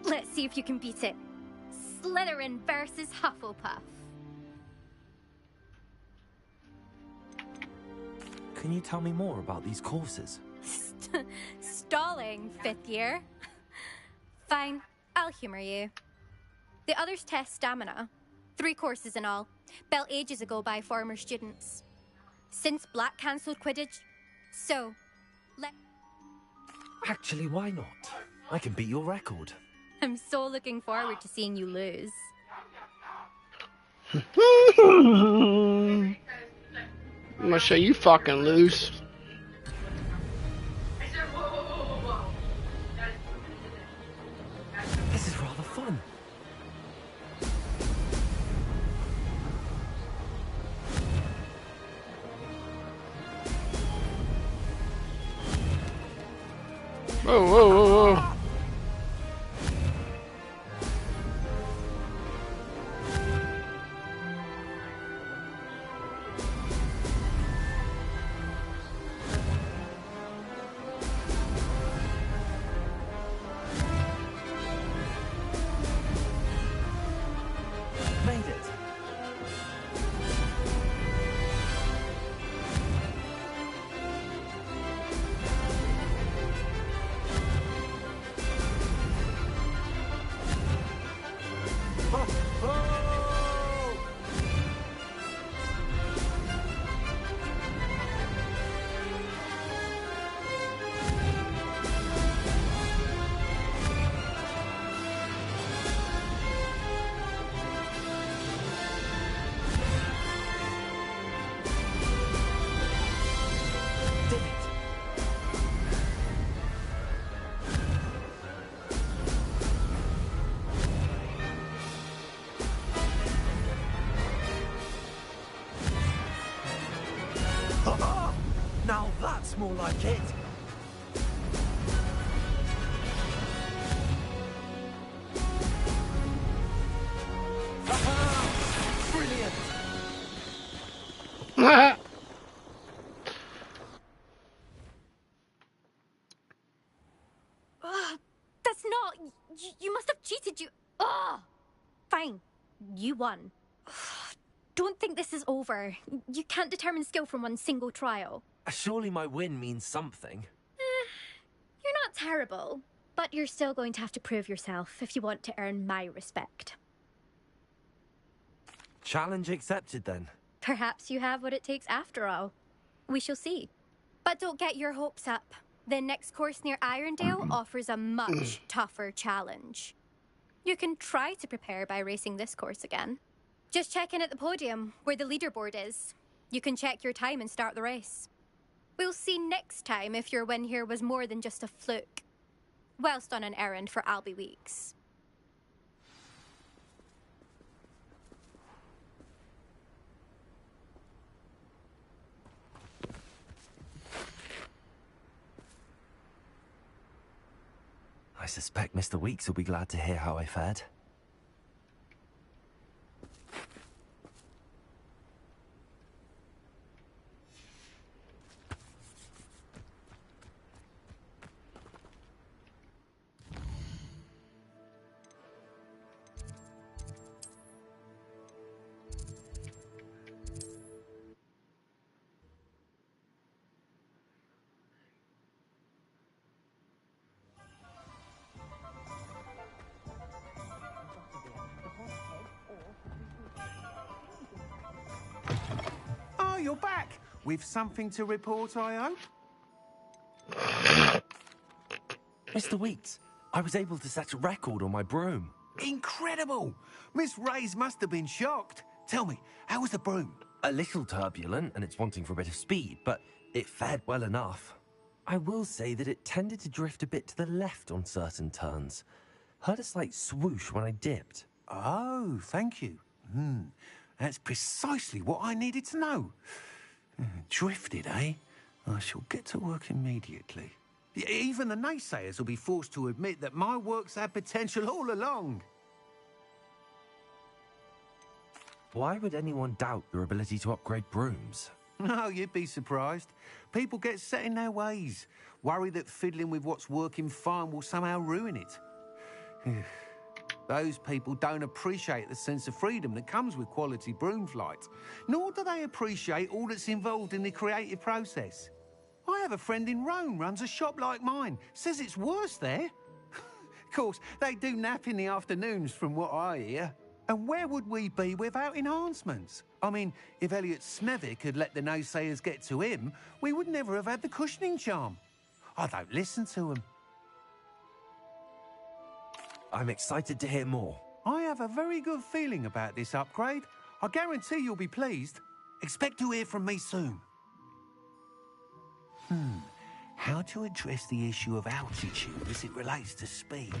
Let's see if you can beat it. Slytherin versus Hufflepuff. Can you tell me more about these courses? Stalling, 5th year. Fine, I'll humour you. The others test stamina. 3 courses in all, built ages ago by former students. Since Black cancelled Quidditch, so Actually, why not? I can beat your record. I'm so looking forward to seeing you lose. I'm gonna show you fucking lose. This is rather fun. Whoa, whoa, whoa, whoa. Made it. more like it. Brilliant! That's not... You must have cheated, you... Ugh! Fine. You won. Don't think this is over. You can't determine skill from one single trial. Surely my win means something. You're not terrible, but you're still going to have to prove yourself if you want to earn my respect. Challenge accepted, then. Perhaps you have what it takes after all. We shall see. But don't get your hopes up. The next course near Irondale offers a much tougher challenge. You can try to prepare by racing this course again. Just check in at the podium, where the leaderboard is. You can check your time and start the race. We'll see next time if your win here was more than just a fluke. Whilst on an errand for Albie Weeks. I suspect Mr. Weeks will be glad to hear how I fared. Oh, you're back! With something to report, I hope? Mr. Weeks, I was able to set a record on my broom. Incredible! Miss Reyes must have been shocked. Tell me, how was the broom? A little turbulent, and it's wanting for a bit of speed, but it fared well enough. I will say that it tended to drift a bit to the left on certain turns. Heard a slight swoosh when I dipped. Oh, thank you. That's precisely what I needed to know. Drifted, eh? I shall get to work immediately. Even the naysayers will be forced to admit that my work's had potential all along. Why would anyone doubt your ability to upgrade brooms? No, you'd be surprised. People get set in their ways, worry that fiddling with what's working fine will somehow ruin it. Those people don't appreciate the sense of freedom that comes with quality broom flight, nor do they appreciate all that's involved in the creative process. I have a friend in Rome runs a shop like mine, says it's worse there. Of course, they do nap in the afternoons from what I hear. And where would we be without enhancements? I mean, if Elliot Snevick had let the naysayers get to him, we would never have had the cushioning charm. I don't listen to them. I'm excited to hear more. I have a very good feeling about this upgrade. I guarantee you'll be pleased. Expect to hear from me soon. How to address the issue of altitude as it relates to speed?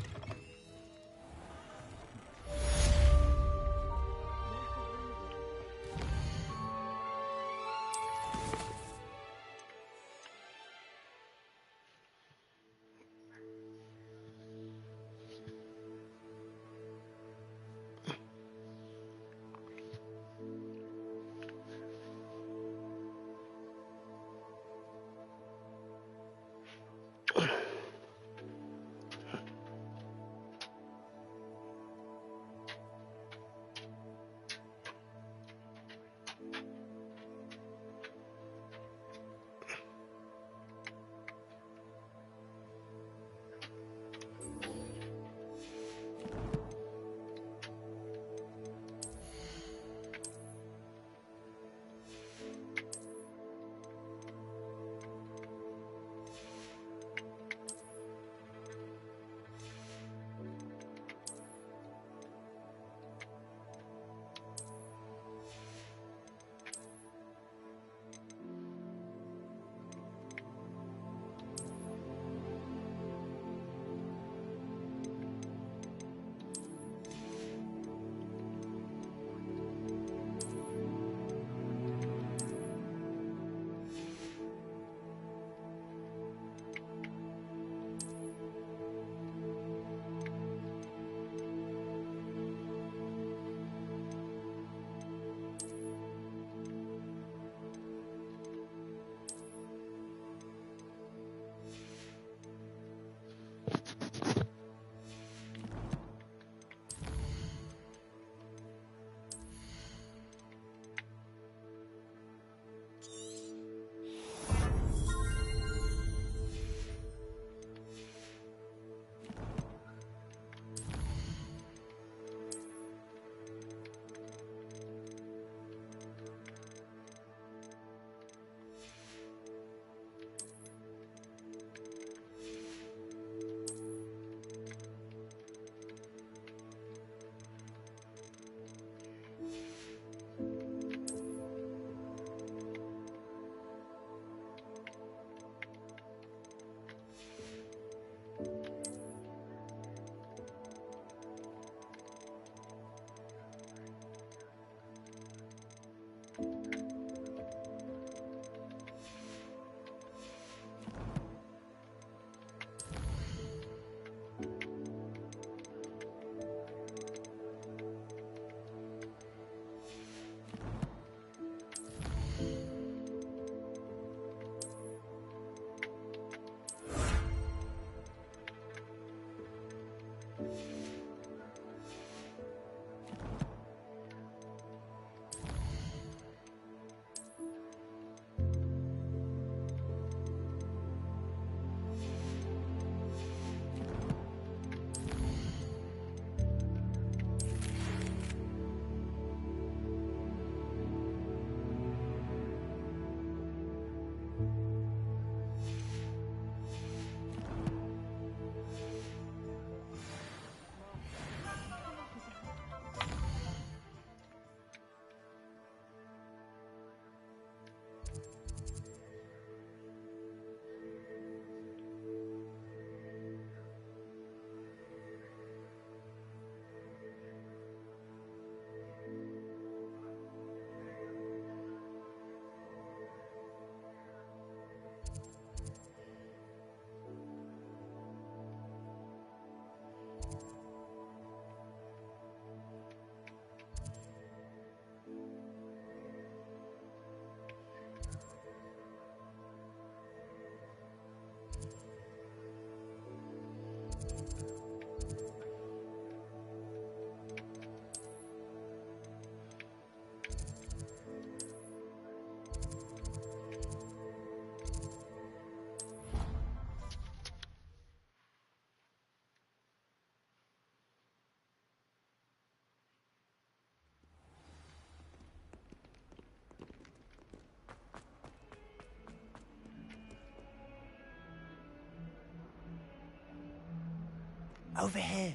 Over here.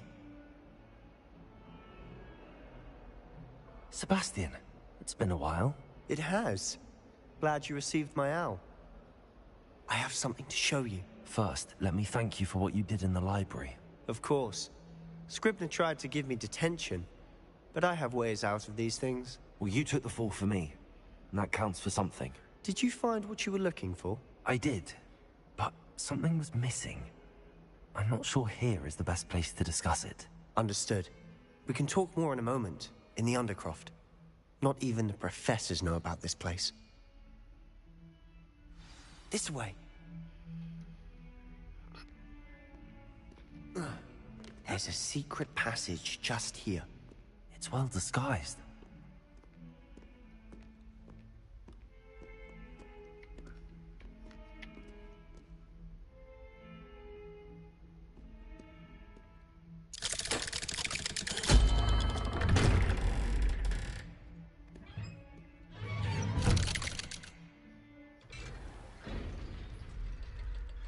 Sebastian, it's been a while. It has. Glad you received my owl. I have something to show you. First, let me thank you for what you did in the library. Of course. Scribner tried to give me detention, but I have ways out of these things. Well, you took the fall for me, and that counts for something. Did you find what you were looking for? I did, but something was missing. I'm not sure here is the best place to discuss it. Understood. We can talk more in a moment, in the Undercroft. Not even the professors know about this place. This way. There's a secret passage just here. It's well disguised.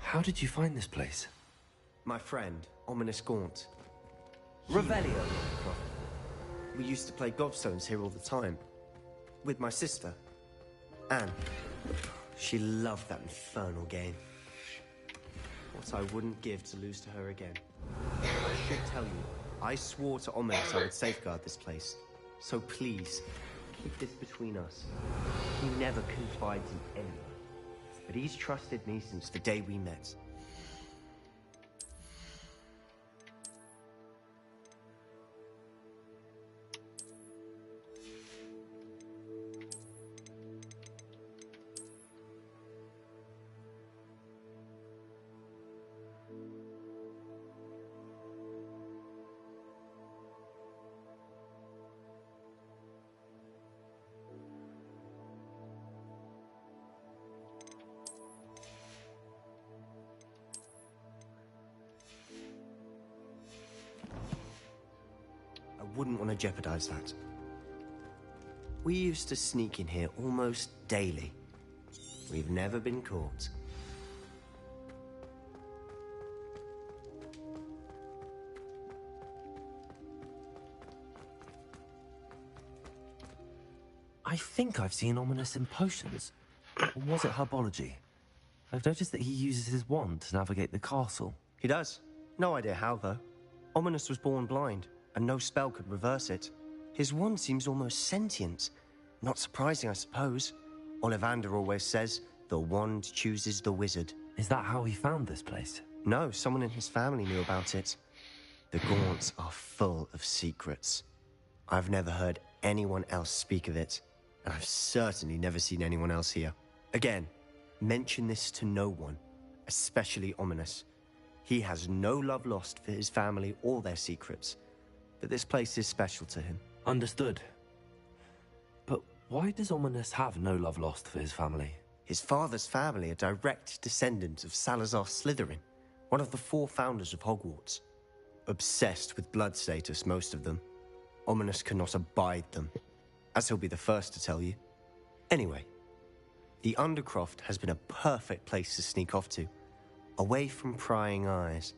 How did you find this place? My friend, Ominous Gaunt. Revelio. We used to play gobstones here all the time. With my sister, Anne. She loved that infernal game. What I wouldn't give to lose to her again. I should tell you, I swore to Ominous I would safeguard this place. So please, keep this between us. He never confides in anyone. But he's trusted me since the day we met. I wouldn't want to jeopardize that. We used to sneak in here almost daily. We've never been caught. I think I've seen Ominous in potions. Or was it herbology? I've noticed that he uses his wand to navigate the castle. He does. No idea how, though. Ominous was born blind, and no spell could reverse it. His wand seems almost sentient. Not surprising, I suppose. Ollivander always says, the wand chooses the wizard. Is that how he found this place? No, someone in his family knew about it. The Gaunts are full of secrets. I've never heard anyone else speak of it, and I've certainly never seen anyone else here. Again, mention this to no one, especially Ominous. He has no love lost for his family or their secrets, but this place is special to him. Understood. But why does Ominous have no love lost for his family? His father's family are direct descendants of Salazar Slytherin, one of the 4 founders of Hogwarts. Obsessed with blood status, most of them. Ominous cannot abide them, as he'll be the first to tell you. Anyway, the Undercroft has been a perfect place to sneak off to, away from prying eyes,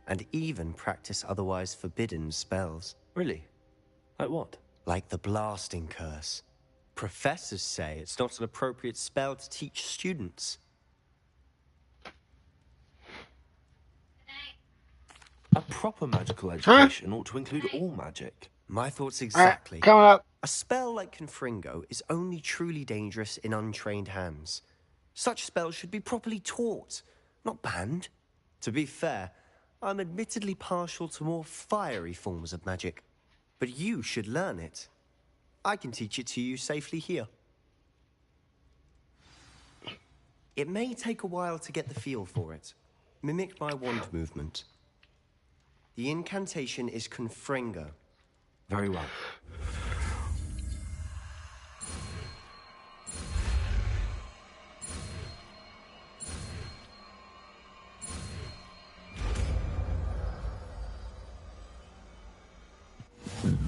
and even practice otherwise forbidden spells. Really? Like what? Like the blasting curse. Professors say it's not an appropriate spell to teach students. A proper magical education ought to include all magic. My thoughts exactly. Coming up. A spell like Confringo is only truly dangerous in untrained hands. Such spells should be properly taught, not banned. To be fair, I'm admittedly partial to more fiery forms of magic. But you should learn it. I can teach it to you safely here. It may take a while to get the feel for it. Mimic my wand movement. The incantation is Confringo. Very well.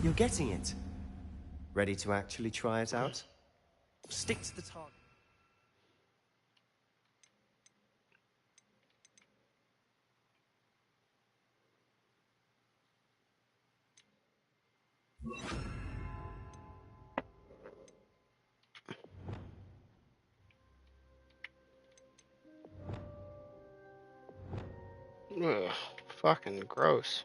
You're getting it. Ready to actually try it out? Stick to the target. Ugh, fucking gross.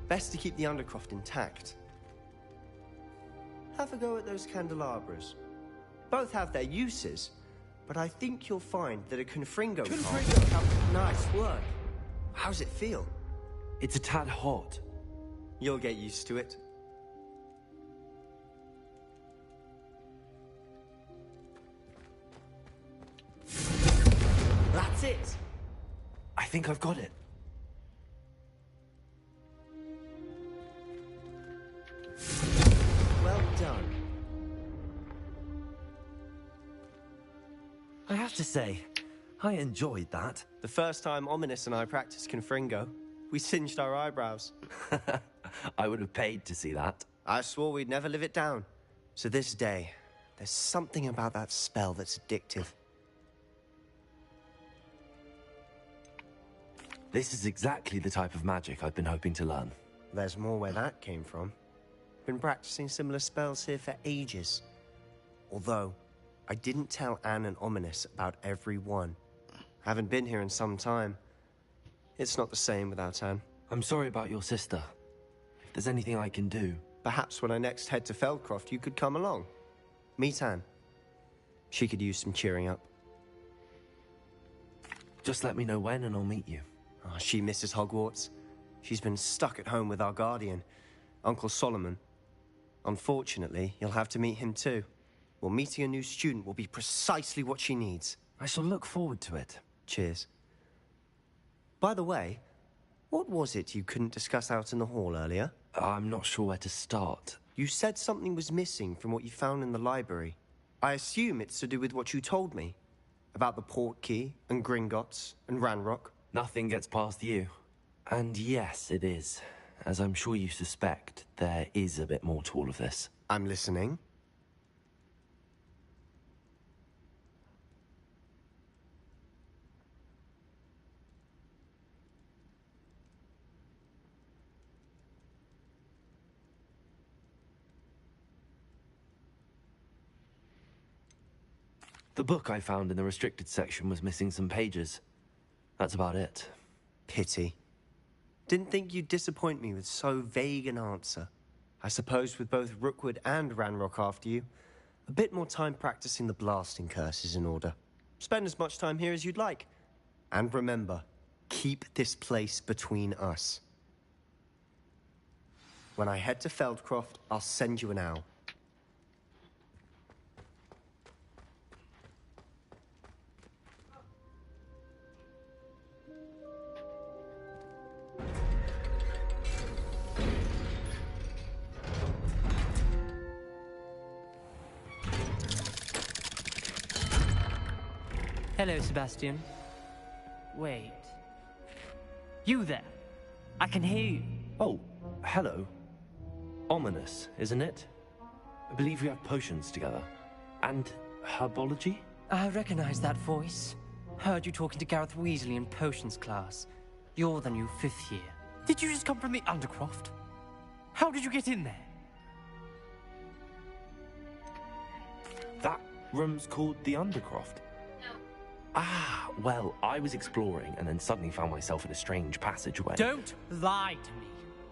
Best to keep the Undercroft intact. Have a go at those candelabras. Both have their uses, but I think you'll find that a Confringo card... Nice work. How's it feel? It's a tad hot. You'll get used to it. That's it! I think I've got it. Well done. I have to say, I enjoyed that. The first time Ominous and I practiced Confringo, we singed our eyebrows. I would have paid to see that. I swore we'd never live it down. So this day, there's something about that spell that's addictive. This is exactly the type of magic I've been hoping to learn. There's more where that came from. Been practicing similar spells here for ages. Although, I didn't tell Anne and Ominous about every one. Haven't been here in some time. It's not the same without Anne. I'm sorry about your sister. If there's anything I can do... Perhaps when I next head to Feldcroft, you could come along. Meet Anne. She could use some cheering up. Just let me know when and I'll meet you. Oh, she misses Hogwarts. She's been stuck at home with our guardian, Uncle Solomon. Unfortunately, you'll have to meet him too. Well, meeting a new student will be precisely what she needs. I shall look forward to it. Cheers. By the way, what was it you couldn't discuss out in the hall earlier? I'm not sure where to start. You said something was missing from what you found in the library. I assume it's to do with what you told me. About the Portkey, and Gringotts, and Ranrock. Nothing gets past you. And yes, it is. As I'm sure you suspect, there is a bit more to all of this. I'm listening. The book I found in the restricted section was missing some pages. That's about it. Pity. Didn't think you'd disappoint me with so vague an answer. I suppose with both Rookwood and Ranrock after you, a bit more time practicing the blasting curse is in order. Spend as much time here as you'd like. And remember, keep this place between us. When I head to Feldcroft, I'll send you an owl. Hello, Sebastian. Wait. You there? I can hear you. Oh, hello. Ominous, isn't it? I believe we have potions together. And herbology? I recognize that voice. Heard you talking to Gareth Weasley in potions class. You're the new 5th year. Did you just come from the Undercroft? How did you get in there? That room's called the Undercroft? Ah, well, I was exploring and then suddenly found myself in a strange passageway. Don't lie to me.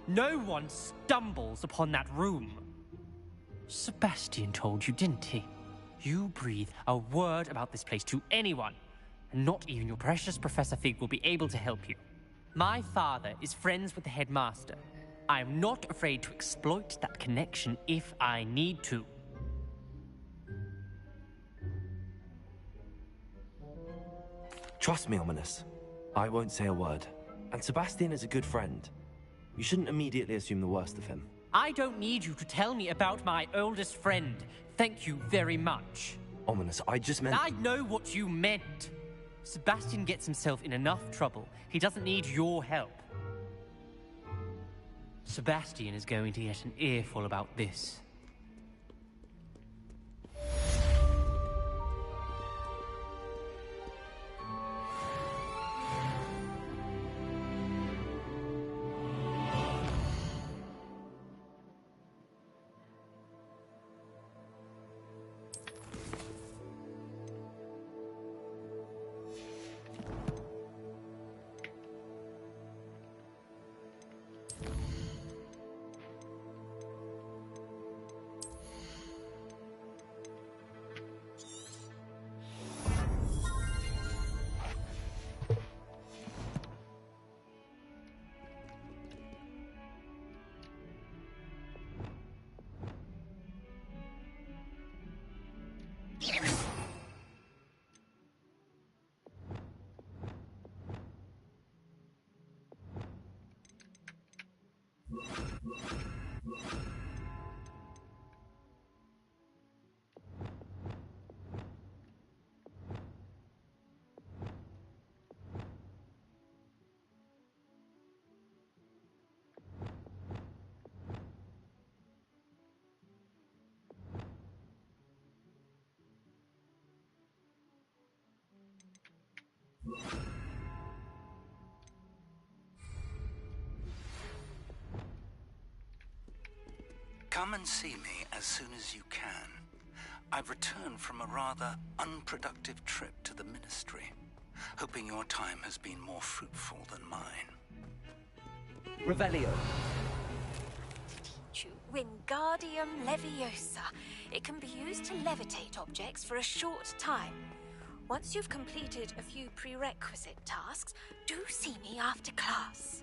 No one stumbles upon that room. Sebastian told you, didn't he? You breathe a word about this place to anyone, and not even your precious Professor Fig will be able to help you. My father is friends with the headmaster. I am not afraid to exploit that connection if I need to. Trust me, Ominous. I won't say a word. And Sebastian is a good friend. You shouldn't immediately assume the worst of him. I don't need you to tell me about my oldest friend. Thank you very much. Ominous, I just meant... I know what you meant. Sebastian gets himself in enough trouble. He doesn't need your help. Sebastian is going to get an earful about this. Come and see me as soon as you can. I've returned from a rather unproductive trip to the Ministry, hoping your time has been more fruitful than mine. Revelio. Wingardium Leviosa. It can be used to levitate objects for a short time. Once you've completed a few prerequisite tasks, do see me after class.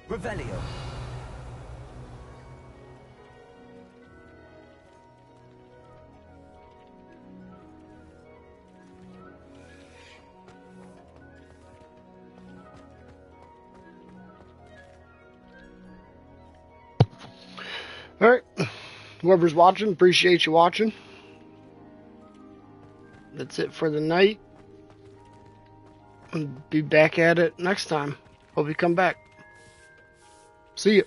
Revelio. Alright, whoever's watching, appreciate you watching. That's it for the night. Be back at it next time. Hope you come back. See you.